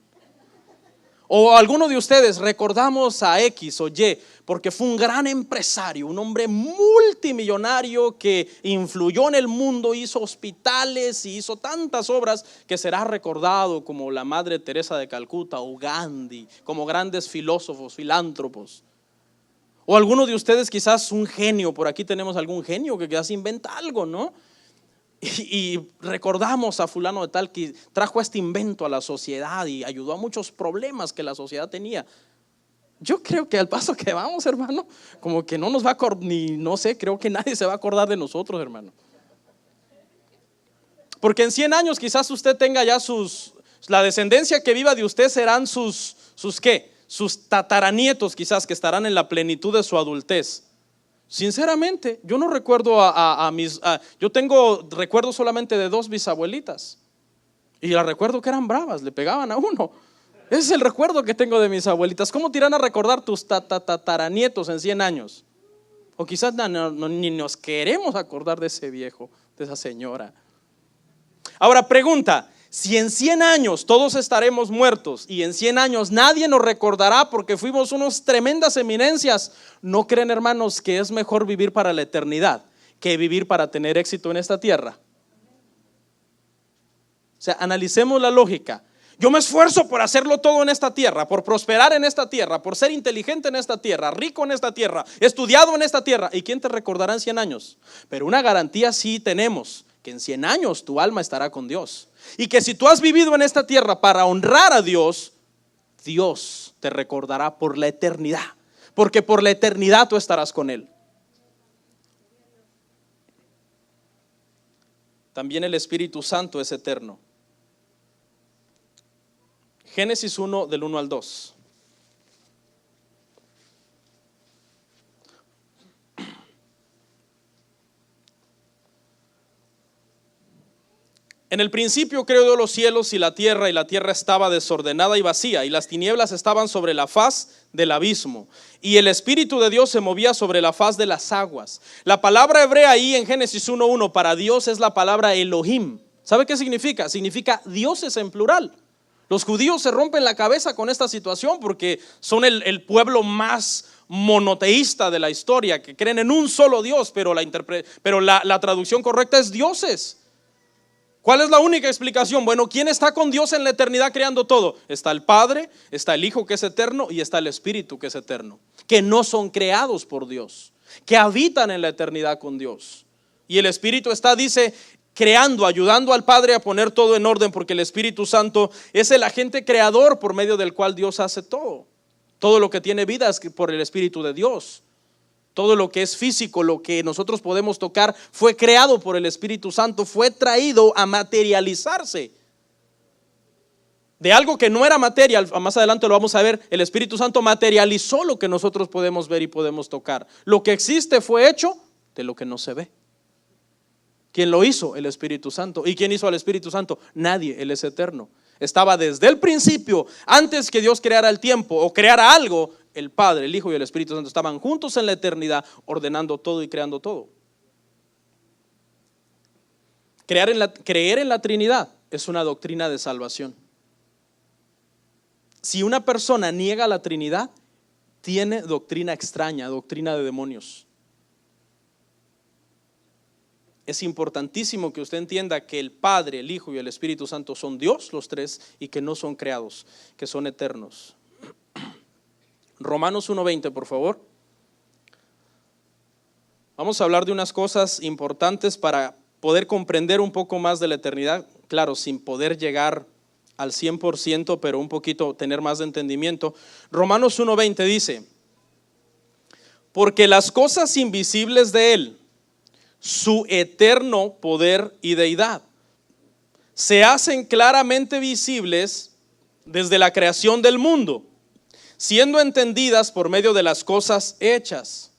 O alguno de ustedes recordamos a X o Y porque fue un gran empresario, un hombre multimillonario que influyó en el mundo, hizo hospitales y hizo tantas obras que será recordado como la Madre Teresa de Calcuta o Gandhi, como grandes filósofos, filántropos. O alguno de ustedes quizás un genio, por aquí tenemos algún genio que quizás inventa algo, ¿no? Y recordamos a fulano de tal que trajo este invento a la sociedad y ayudó a muchos problemas que la sociedad tenía. Yo creo que al paso que vamos, hermano, como que no nos va a acordar, ni no sé, creo que nadie se va a acordar de nosotros, hermano. Porque en 100 años quizás usted tenga ya la descendencia que viva de usted serán sus ¿qué? Sus tataranietos quizás, que estarán en la plenitud de su adultez. Sinceramente, yo no recuerdo yo tengo recuerdos solamente de 2 bisabuelitas. Y las recuerdo que eran bravas, le pegaban a uno. Ese es el recuerdo que tengo de mis abuelitas. ¿Cómo te irán a recordar tus tataranietos en 100 años? O quizás ni nos queremos acordar de ese viejo, de esa señora. Ahora pregunta: si en 100 años todos estaremos muertos y en 100 años nadie nos recordará porque fuimos unos tremendas eminencias, ¿no creen, hermanos, que es mejor vivir para la eternidad que vivir para tener éxito en esta tierra? O sea, analicemos la lógica. Yo me esfuerzo por hacerlo todo en esta tierra, por prosperar en esta tierra, por ser inteligente en esta tierra, rico en esta tierra, estudiado en esta tierra. ¿Y quién te recordará en 100 años? Pero una garantía sí tenemos, que en 100 años tu alma estará con Dios. Y que si tú has vivido en esta tierra para honrar a Dios, Dios te recordará por la eternidad, porque por la eternidad tú estarás con Él. También el Espíritu Santo es eterno. Génesis 1 del 1 al 2. En el principio creó Dios los cielos y la tierra estaba desordenada y vacía, y las tinieblas estaban sobre la faz del abismo, y el Espíritu de Dios se movía sobre la faz de las aguas. La palabra hebrea ahí en Génesis 1:1 para Dios es la palabra Elohim. ¿Sabe qué significa? Significa dioses en plural. Los judíos se rompen la cabeza con esta situación porque son el pueblo más monoteísta de la historia, que creen en un solo Dios, pero la traducción correcta es dioses. ¿Cuál es la única explicación? Bueno, ¿quién está con Dios en la eternidad creando todo? Está el Padre, está el Hijo que es eterno y está el Espíritu que es eterno, que no son creados por Dios, que habitan en la eternidad con Dios. Y el Espíritu está, dice, creando, ayudando al Padre a poner todo en orden, porque el Espíritu Santo es el agente creador por medio del cual Dios hace todo. Todo lo que tiene vida es por el Espíritu de Dios. Todo lo que es físico, lo que nosotros podemos tocar, fue creado por el Espíritu Santo, fue traído a materializarse. De algo que no era material, más adelante lo vamos a ver, el Espíritu Santo materializó lo que nosotros podemos ver y podemos tocar. Lo que existe fue hecho de lo que no se ve. ¿Quién lo hizo? El Espíritu Santo. ¿Y quién hizo al Espíritu Santo? Nadie, Él es eterno. Estaba desde el principio, antes que Dios creara el tiempo o creara algo. El Padre, el Hijo y el Espíritu Santo estaban juntos en la eternidad, ordenando todo y creando todo. Creer en la Trinidad es una doctrina de salvación. Si una persona niega la Trinidad, tiene doctrina extraña, doctrina de demonios. Es importantísimo que usted entienda que el Padre, el Hijo y el Espíritu Santo son Dios, los tres, y que no son creados, que son eternos. Romanos 1:20, por favor. Vamos a hablar de unas cosas importantes para poder comprender un poco más de la eternidad. Claro, sin poder llegar al 100%, pero un poquito tener más de entendimiento. Romanos 1:20 dice: porque las cosas invisibles de Él, su eterno poder y deidad, se hacen claramente visibles desde la creación del mundo, siendo entendidas por medio de las cosas hechas,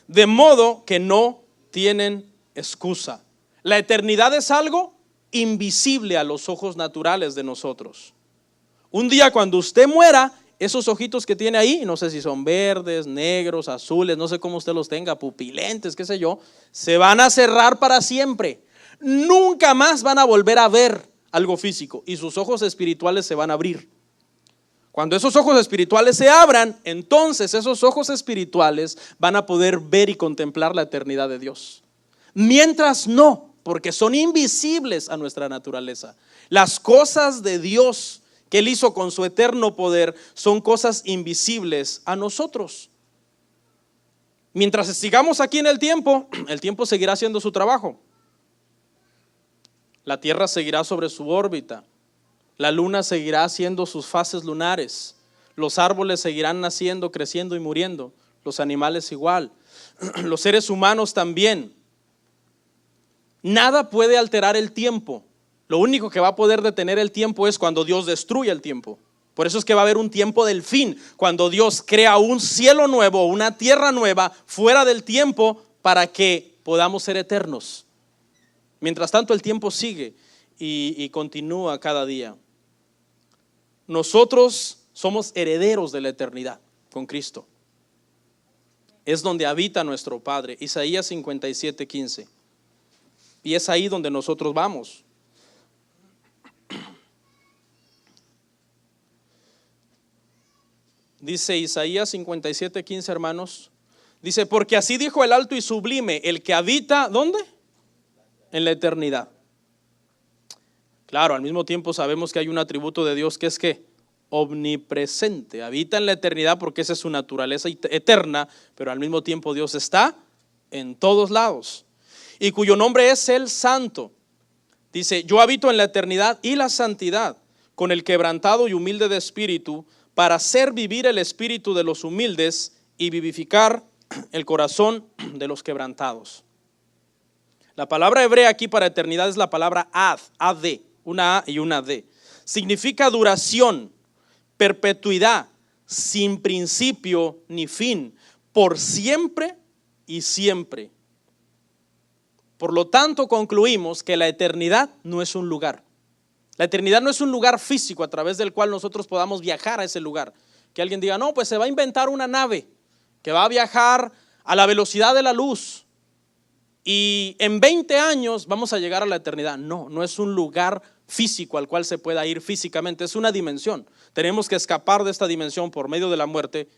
de modo que no tienen excusa. La eternidad es algo invisible a los ojos naturales de nosotros. Un día cuando usted muera, esos ojitos que tiene ahí, no sé si son verdes, negros, azules, no sé cómo usted los tenga, pupilentes, qué sé yo, se van a cerrar para siempre. Nunca más van a volver a ver algo físico y sus ojos espirituales se van a abrir. Cuando esos ojos espirituales se abran, entonces esos ojos espirituales van a poder ver y contemplar la eternidad de Dios. Mientras no, porque son invisibles a nuestra naturaleza. Las cosas de Dios que Él hizo con su eterno poder son cosas invisibles a nosotros. Mientras sigamos aquí en el tiempo seguirá haciendo su trabajo. La tierra seguirá sobre su órbita. La luna seguirá haciendo sus fases lunares. Los árboles seguirán naciendo, creciendo y muriendo. Los animales igual. Los seres humanos también. Nada puede alterar el tiempo. Lo único que va a poder detener el tiempo es cuando Dios destruya el tiempo. Por eso es que va a haber un tiempo del fin, cuando Dios crea un cielo nuevo, una tierra nueva, fuera del tiempo, para que podamos ser eternos. Mientras tanto el tiempo sigue y continúa cada día. Nosotros somos herederos de la eternidad con Cristo. Es donde habita nuestro Padre. Isaías 57:15. Y es ahí donde nosotros vamos. Dice Isaías 57:15, hermanos. Dice: porque así dijo el alto y sublime, el que habita, ¿dónde? En la eternidad. Claro, al mismo tiempo sabemos que hay un atributo de Dios que es que omnipresente, habita en la eternidad porque esa es su naturaleza eterna, pero al mismo tiempo Dios está en todos lados, y cuyo nombre es el Santo. Dice: yo habito en la eternidad y la santidad, con el quebrantado y humilde de espíritu, para hacer vivir el espíritu de los humildes y vivificar el corazón de los quebrantados. La palabra hebrea aquí para eternidad es la palabra ad, una A y una D. Significa duración, perpetuidad, sin principio ni fin, por siempre y siempre. Por lo tanto, concluimos que la eternidad no es un lugar. La eternidad no es un lugar físico a través del cual nosotros podamos viajar a ese lugar. Que alguien diga, no, pues se va a inventar una nave que va a viajar a la velocidad de la luz y en 20 años vamos a llegar a la eternidad. No, no es un lugar físico al cual se pueda ir físicamente, es una dimensión. Tenemos que escapar de esta dimensión por medio de la muerte.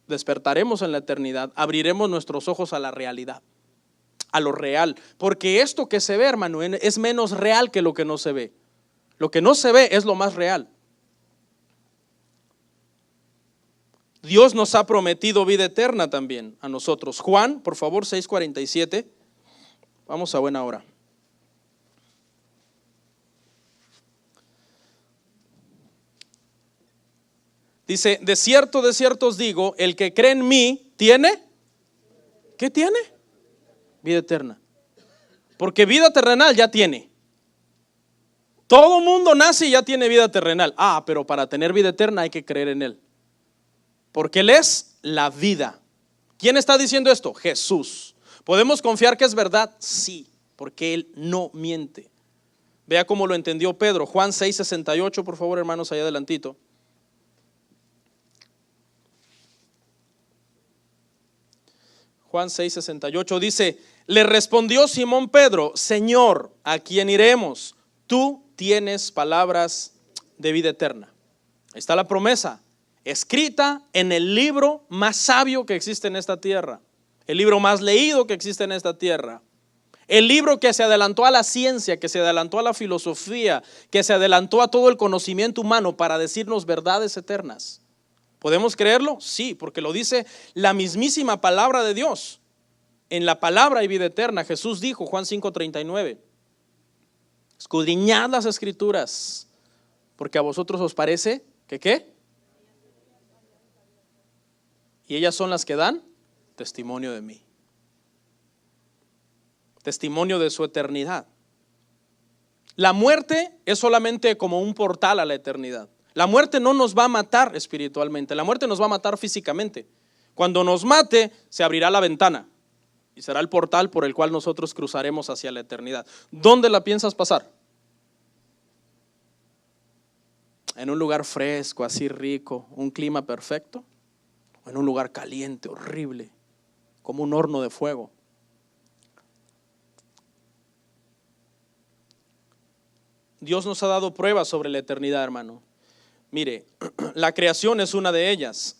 Despertaremos en la eternidad, abriremos nuestros ojos a la realidad, a lo real, porque esto que se ve, hermano, es menos real que lo que no se ve. Lo que no se ve es lo más real. Dios nos ha prometido vida eterna también a nosotros. Juan, por favor, 6:47. Vamos a buena hora. Dice, de cierto os digo, el que cree en mí, ¿tiene? ¿Qué tiene? Vida eterna. Porque vida terrenal ya tiene. Todo mundo nace y ya tiene vida terrenal. Pero para tener vida eterna hay que creer en Él. Porque Él es la vida. ¿Quién está diciendo esto? Jesús. ¿Podemos confiar que es verdad? Sí, porque Él no miente. Vea cómo lo entendió Pedro. Juan 6:68, por favor, hermanos, allá adelantito. Juan 6:68 dice, le respondió Simón Pedro, Señor, ¿a quién iremos? Tú tienes palabras de vida eterna. Ahí está la promesa, escrita en el libro más sabio que existe en esta tierra, el libro más leído que existe en esta tierra, el libro que se adelantó a la ciencia, que se adelantó a la filosofía, que se adelantó a todo el conocimiento humano para decirnos verdades eternas. ¿Podemos creerlo? Sí, porque lo dice la mismísima palabra de Dios. En la palabra hay vida eterna. Jesús dijo, Juan 5:39, escudriñad las escrituras, porque a vosotros os parece que ¿qué? Y ellas son las que dan testimonio de mí. Testimonio de su eternidad. La muerte es solamente como un portal a la eternidad. La muerte no nos va a matar espiritualmente, la muerte nos va a matar físicamente. Cuando nos mate, se abrirá la ventana y será el portal por el cual nosotros cruzaremos hacia la eternidad. ¿Dónde la piensas pasar? ¿En un lugar fresco, así rico, un clima perfecto? ¿O en un lugar caliente, horrible, como un horno de fuego? Dios nos ha dado pruebas sobre la eternidad, hermano. Mire, la creación es una de ellas.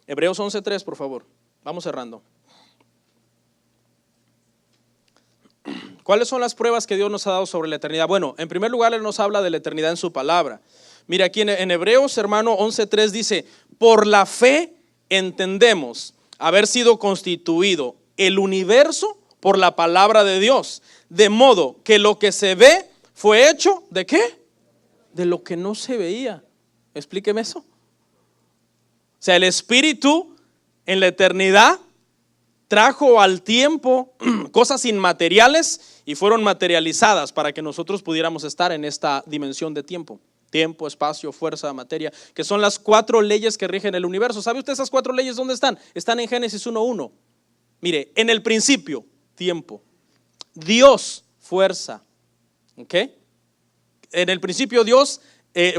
Hebreos 11:3, por favor. Vamos cerrando. ¿Cuáles son las pruebas que Dios nos ha dado sobre la eternidad? Bueno, en primer lugar, Él nos habla de la eternidad en su palabra. Mira, aquí en Hebreos, hermano, 11:3 dice, por la fe entendemos haber sido constituido el universo por la palabra de Dios, de modo que lo que se ve fue hecho, ¿de qué? De lo que no se veía. Explíqueme eso. O sea, el Espíritu en la eternidad trajo al tiempo cosas inmateriales y fueron materializadas para que nosotros pudiéramos estar en esta dimensión de tiempo. Tiempo, espacio, fuerza, materia, que son las 4 leyes que rigen el universo. ¿Sabe usted esas 4 leyes dónde están? Están en Génesis 1:1. Mire, en el principio, tiempo. Dios, fuerza. ¿Ok? En el principio Dios,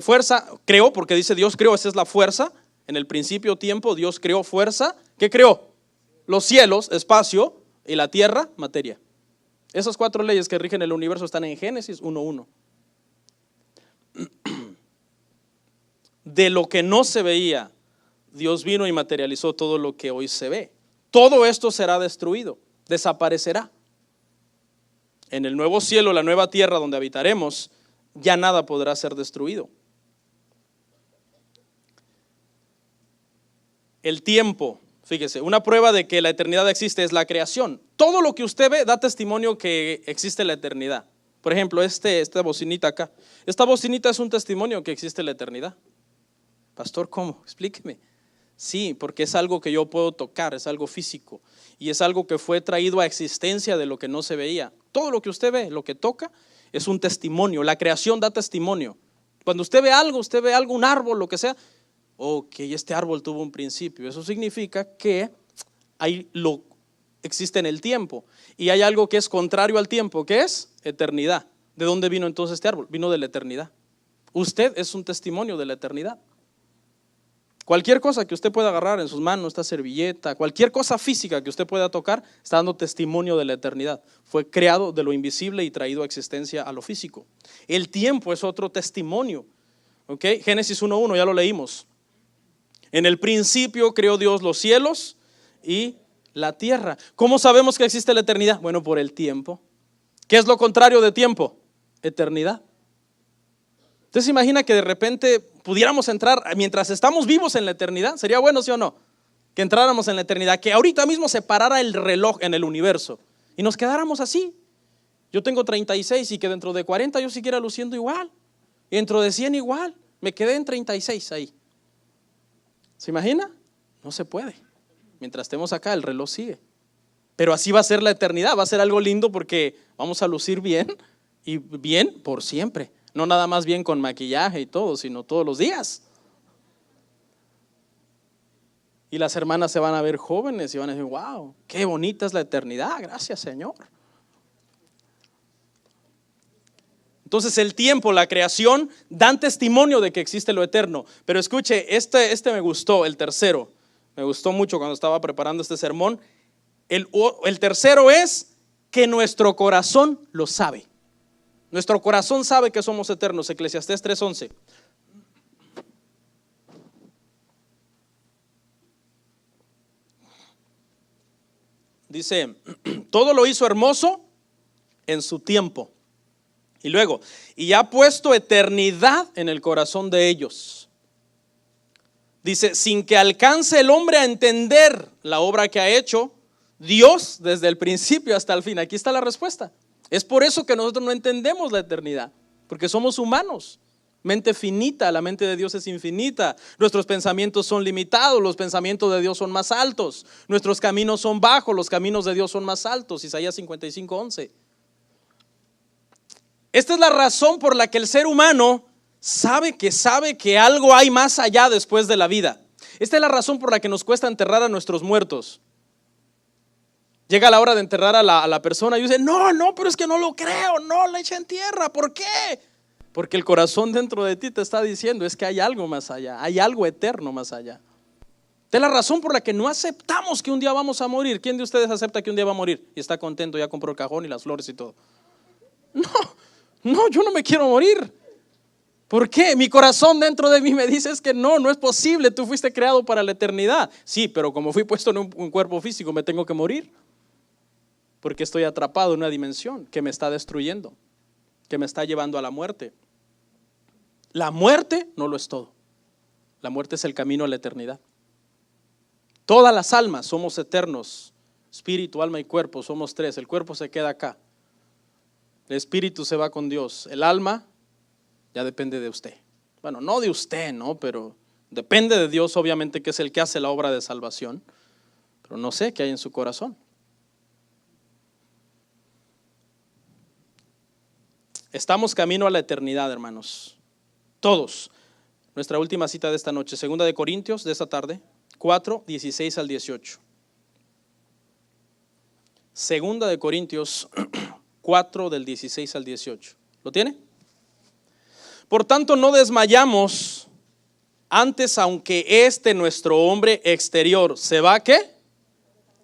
fuerza, creó, porque dice Dios creó, esa es la fuerza. En el principio tiempo Dios creó fuerza. ¿Qué creó? Los cielos, espacio, y la tierra, materia. Esas 4 leyes que rigen el universo están en Génesis 1:1. De lo que no se veía, Dios vino y materializó todo lo que hoy se ve. Todo esto será destruido, desaparecerá. En el nuevo cielo, la nueva tierra donde habitaremos, ya nada podrá ser destruido. El tiempo, fíjese, una prueba de que la eternidad existe es la creación. Todo lo que usted ve da testimonio que existe la eternidad. Por ejemplo, esta bocinita acá. Esta bocinita es un testimonio que existe la eternidad. Pastor, ¿cómo? Explíqueme. Sí, porque es algo que yo puedo tocar, es algo físico. Y es algo que fue traído a existencia de lo que no se veía. Todo lo que usted ve, lo que toca, es un testimonio. La creación da testimonio. Cuando usted ve algo, un árbol, lo que sea. Ok, este árbol tuvo un principio. Eso significa que hay existe en el tiempo. Y hay algo que es contrario al tiempo, que es eternidad. ¿De dónde vino entonces este árbol? Vino de la eternidad. Usted es un testimonio de la eternidad. Cualquier cosa que usted pueda agarrar en sus manos, esta servilleta, cualquier cosa física que usted pueda tocar, está dando testimonio de la eternidad. Fue creado de lo invisible y traído a existencia a lo físico. El tiempo es otro testimonio. ¿Okay? Génesis 1:1, ya lo leímos. En el principio creó Dios los cielos y la tierra. ¿Cómo sabemos que existe la eternidad? Bueno, por el tiempo. ¿Qué es lo contrario de tiempo? Eternidad. ¿Usted se imagina que de repente pudiéramos entrar mientras estamos vivos en la eternidad? ¿Sería bueno, sí o no? Que entráramos en la eternidad, que ahorita mismo se parara el reloj en el universo y nos quedáramos así. Yo tengo 36 y que dentro de 40 yo siguiera luciendo igual. Y dentro de 100 igual. Me quedé en 36 ahí. ¿Se imagina? No se puede. Mientras estemos acá el reloj sigue. Pero así va a ser la eternidad. Va a ser algo lindo porque vamos a lucir bien y bien por siempre. No nada más bien con maquillaje y todo, sino todos los días. Y las hermanas se van a ver jóvenes y van a decir, wow, qué bonita es la eternidad, gracias Señor. Entonces el tiempo, la creación, dan testimonio de que existe lo eterno. Pero escuche, este me gustó, el tercero. Me gustó mucho cuando estaba preparando este sermón. El tercero es que nuestro corazón lo sabe. Nuestro corazón sabe que somos eternos. Eclesiastés 3:11. Dice, todo lo hizo hermoso en su tiempo. Y luego, y ha puesto eternidad en el corazón de ellos. Dice, sin que alcance el hombre a entender la obra que ha hecho Dios desde el principio hasta el fin. Aquí está la respuesta. Es por eso que nosotros no entendemos la eternidad, porque somos humanos. Mente finita, la mente de Dios es infinita. Nuestros pensamientos son limitados, los pensamientos de Dios son más altos. Nuestros caminos son bajos, los caminos de Dios son más altos. Isaías 55:11. Esta es la razón por la que el ser humano sabe que algo hay más allá después de la vida. Esta es la razón por la que nos cuesta enterrar a nuestros muertos. Llega la hora de enterrar a la persona y dice, no, pero es que no lo creo, no la eché en tierra. ¿Por qué? Porque el corazón dentro de ti te está diciendo, es que hay algo más allá, hay algo eterno más allá. Esta es la razón por la que no aceptamos que un día vamos a morir. ¿Quién de ustedes acepta que un día va a morir? Y está contento, ya compró el cajón y las flores y todo. No, yo no me quiero morir. ¿Por qué? Mi corazón dentro de mí me dice es que no es posible, tú fuiste creado para la eternidad. Sí, pero como fui puesto en un cuerpo físico, me tengo que morir. Porque estoy atrapado en una dimensión que me está destruyendo, que me está llevando a la muerte. La muerte no lo es todo. La muerte es el camino a la eternidad. Todas las almas somos eternos, espíritu, alma y cuerpo, somos tres. El cuerpo se queda acá. El espíritu se va con Dios. El alma ya depende de usted. Bueno, no de usted, ¿no? Pero depende de Dios, obviamente, que es el que hace la obra de salvación. Pero no sé qué hay en su corazón. Estamos camino a la eternidad, hermanos. Todos. Nuestra última cita de esta noche, 2 de Corintios de esta tarde, 4, 16 al 18. 2 de Corintios 4 del 16 al 18. ¿Lo tiene? Por tanto, no desmayamos, antes aunque nuestro hombre exterior se va, ¿qué?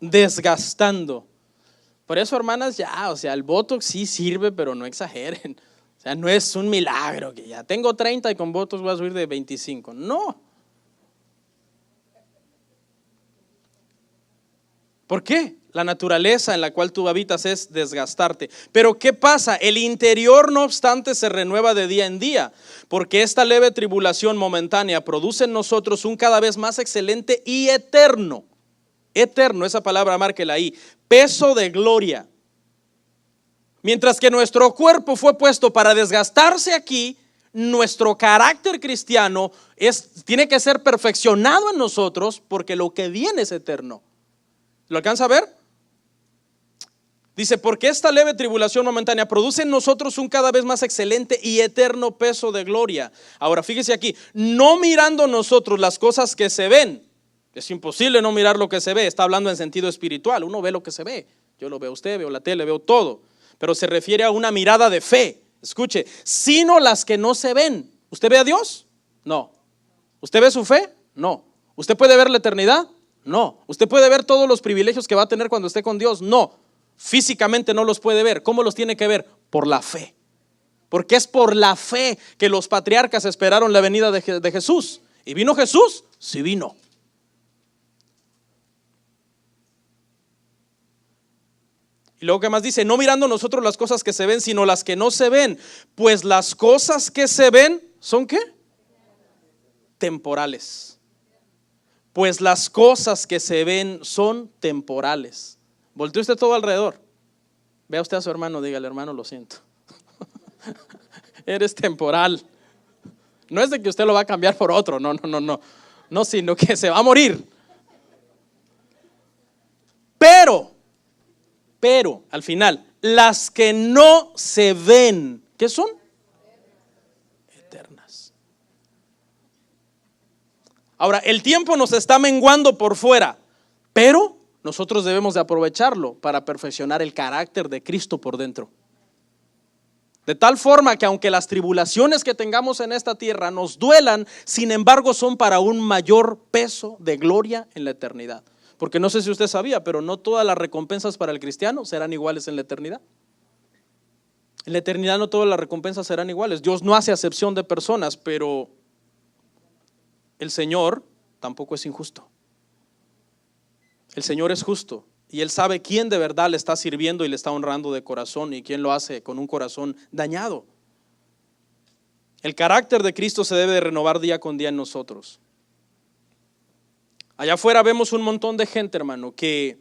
Desgastando. Por eso, hermanas, el Botox sí sirve, pero no exageren. O sea, no es un milagro que ya tengo 30 y con Botox voy a subir de 25. No. ¿Por qué? La naturaleza en la cual tú habitas es desgastarte. Pero ¿qué pasa? El interior, no obstante, se renueva de día en día, porque esta leve tribulación momentánea produce en nosotros un cada vez más excelente y eterno. Eterno, esa palabra márquela ahí. Peso de gloria. Mientras que nuestro cuerpo fue puesto para desgastarse aquí, nuestro carácter cristiano tiene que ser perfeccionado en nosotros, porque lo que viene es eterno. ¿Lo alcanza a ver? Dice, porque esta leve tribulación momentánea produce en nosotros un cada vez más excelente y eterno peso de gloria. Ahora fíjese aquí, no mirando nosotros las cosas que se ven. Es imposible no mirar lo que se ve. Está hablando en sentido espiritual. Uno ve lo que se ve. Yo lo veo a usted, veo la tele, veo todo. Pero se refiere a una mirada de fe. Escuche, sino las que no se ven. ¿Usted ve a Dios? No. ¿Usted ve su fe? No. ¿Usted puede ver la eternidad? No. ¿Usted puede ver todos los privilegios que va a tener cuando esté con Dios? No. Físicamente no los puede ver. ¿Cómo los tiene que ver? Por la fe. Porque es por la fe que los patriarcas esperaron la venida de Jesús. ¿Y vino Jesús? Sí vino. Y luego que más dice, no mirando nosotros las cosas que se ven, sino las que no se ven. Pues las cosas que se ven, ¿son qué? Temporales. Pues las cosas que se ven son temporales. Voltee usted todo alrededor. Vea usted a su hermano, dígale, hermano, lo siento. Eres temporal. No es de que usted lo va a cambiar por otro, no. No, sino que se va a morir. Pero, al final, las que no se ven, ¿qué son? Eternas. Ahora, el tiempo nos está menguando por fuera, pero nosotros debemos de aprovecharlo para perfeccionar el carácter de Cristo por dentro. De tal forma que aunque las tribulaciones que tengamos en esta tierra nos duelan, sin embargo son para un mayor peso de gloria en la eternidad. Porque no sé si usted sabía, pero no todas las recompensas para el cristiano serán iguales en la eternidad. En la eternidad no todas las recompensas serán iguales. Dios no hace acepción de personas, pero el Señor tampoco es injusto. El Señor es justo y Él sabe quién de verdad le está sirviendo y le está honrando de corazón y quién lo hace con un corazón dañado. El carácter de Cristo se debe de renovar día con día en nosotros. Allá afuera vemos un montón de gente, hermano, que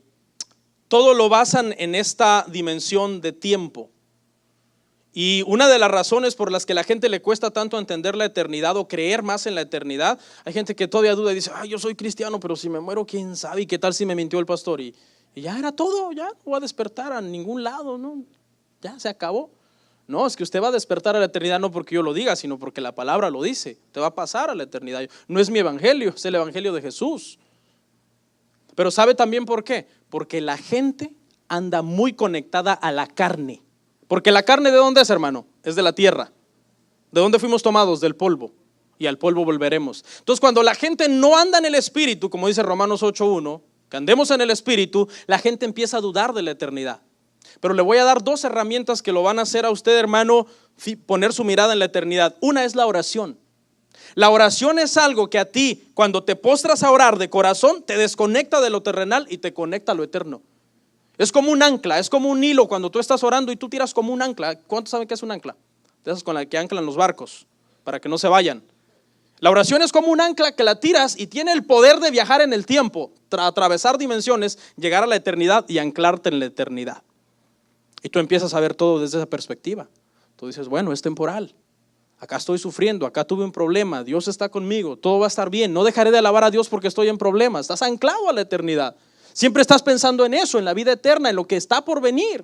todo lo basan en esta dimensión de tiempo. Y una de las razones por las que a la gente le cuesta tanto entender la eternidad o creer más en la eternidad, hay gente que todavía duda y dice, yo soy cristiano, pero si me muero, quién sabe, y qué tal si me mintió el pastor. Y ya era todo, ya no voy a despertar a ningún lado, ¿no? Ya se acabó. No, es que usted va a despertar a la eternidad no porque yo lo diga, sino porque la palabra lo dice. Te va a pasar a la eternidad. No es mi evangelio, es el evangelio de Jesús. Pero ¿sabe también por qué? Porque la gente anda muy conectada a la carne. Porque la carne, ¿de dónde es, hermano? Es de la tierra. ¿De dónde fuimos tomados? Del polvo. Y al polvo volveremos. Entonces, cuando la gente no anda en el Espíritu, como dice Romanos 8:1, que andemos en el Espíritu, la gente empieza a dudar de la eternidad. Pero le voy a dar 2 herramientas que lo van a hacer a usted, hermano, poner su mirada en la eternidad. Una es la oración. La oración es algo que a ti, cuando te postras a orar de corazón, te desconecta de lo terrenal y te conecta a lo eterno. Es como un ancla, es como un hilo cuando tú estás orando y tú tiras como un ancla. ¿Cuántos saben qué es un ancla? De esas con las que anclan los barcos, para que no se vayan. La oración es como un ancla que la tiras y tiene el poder de viajar en el tiempo, atravesar dimensiones, llegar a la eternidad y anclarte en la eternidad. Y tú empiezas a ver todo desde esa perspectiva. Tú dices, bueno, es temporal. Acá estoy sufriendo, acá tuve un problema, Dios está conmigo, todo va a estar bien, no dejaré de alabar a Dios porque estoy en problemas. Estás anclado a la eternidad. Siempre estás pensando en eso, en la vida eterna, en lo que está por venir.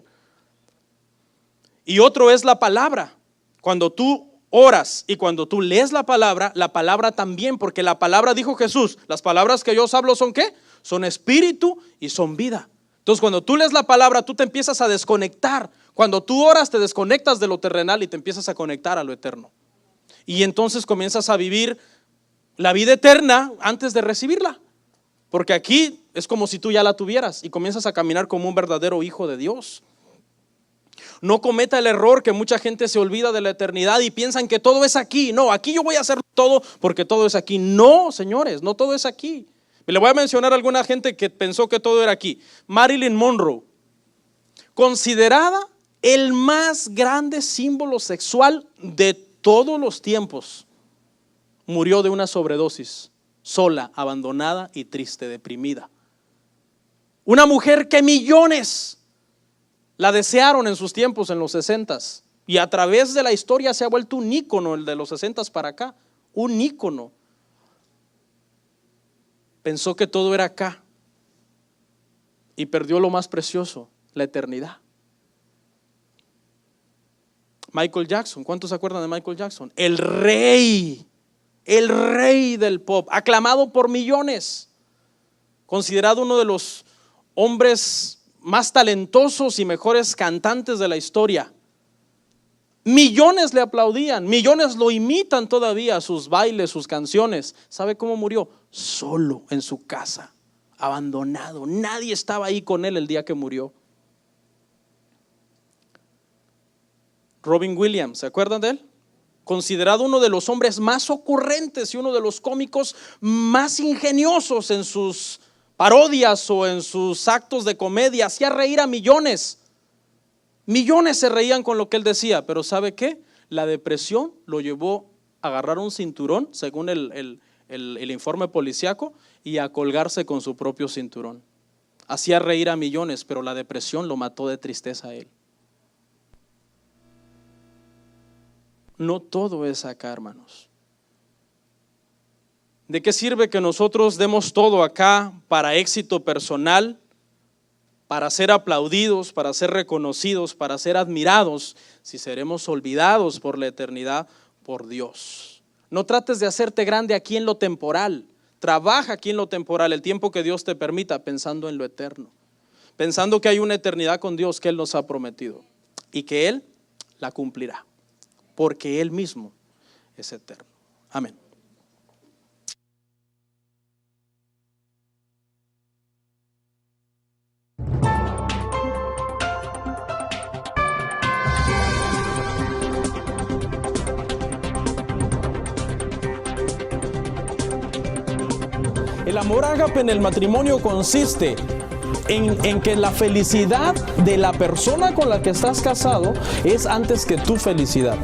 Y otro es la palabra. Cuando tú oras y cuando tú lees la palabra también, porque la palabra, dijo Jesús, las palabras que yo os hablo son ¿qué? Son espíritu y son vida. Entonces cuando tú lees la palabra, tú te empiezas a desconectar. Cuando tú oras, te desconectas de lo terrenal y te empiezas a conectar a lo eterno. Y entonces comienzas a vivir la vida eterna antes de recibirla. Porque aquí es como si tú ya la tuvieras y comienzas a caminar como un verdadero hijo de Dios. No cometa el error que mucha gente se olvida de la eternidad y piensan que todo es aquí. No, aquí yo voy a hacer todo porque todo es aquí. No, señores, no todo es aquí. Le voy a mencionar a alguna gente que pensó que todo era aquí. Marilyn Monroe, considerada el más grande símbolo sexual de todos los tiempos, murió de una sobredosis, sola, abandonada y triste, deprimida. Una mujer que millones la desearon en sus tiempos, en los 60s, y a través de la historia se ha vuelto un ícono, el de los 60s para acá, un ícono. Pensó que todo era acá y perdió lo más precioso, la eternidad. Michael Jackson, ¿cuántos se acuerdan de Michael Jackson? El rey del pop, aclamado por millones. considerado uno de los hombres más talentosos y mejores cantantes de la historia. Millones le aplaudían, millones lo imitan todavía, sus bailes, sus canciones. ¿Sabe cómo murió? Solo en su casa, abandonado. Nadie estaba ahí con él el día que murió. Robin Williams, ¿se acuerdan de él? Considerado uno de los hombres más ocurrentes y uno de los cómicos más ingeniosos en sus parodias o en sus actos de comedia. Hacía reír a millones. Millones se reían con lo que él decía, pero ¿sabe qué? La depresión lo llevó a agarrar un cinturón, según el informe policíaco, y a colgarse con su propio cinturón. Hacía reír a millones, pero la depresión lo mató de tristeza a él. No todo es acá, hermanos. ¿De qué sirve que nosotros demos todo acá para éxito personal, para ser aplaudidos, para ser reconocidos, para ser admirados, si seremos olvidados por la eternidad por Dios? No trates de hacerte grande aquí en lo temporal. Trabaja aquí en lo temporal el tiempo que Dios te permita, pensando en lo eterno, pensando que hay una eternidad con Dios que Él nos ha prometido y que Él la cumplirá, porque Él mismo es eterno. Amén. El amor ágape en el matrimonio consiste en que la felicidad de la persona con la que estás casado es antes que tu felicidad.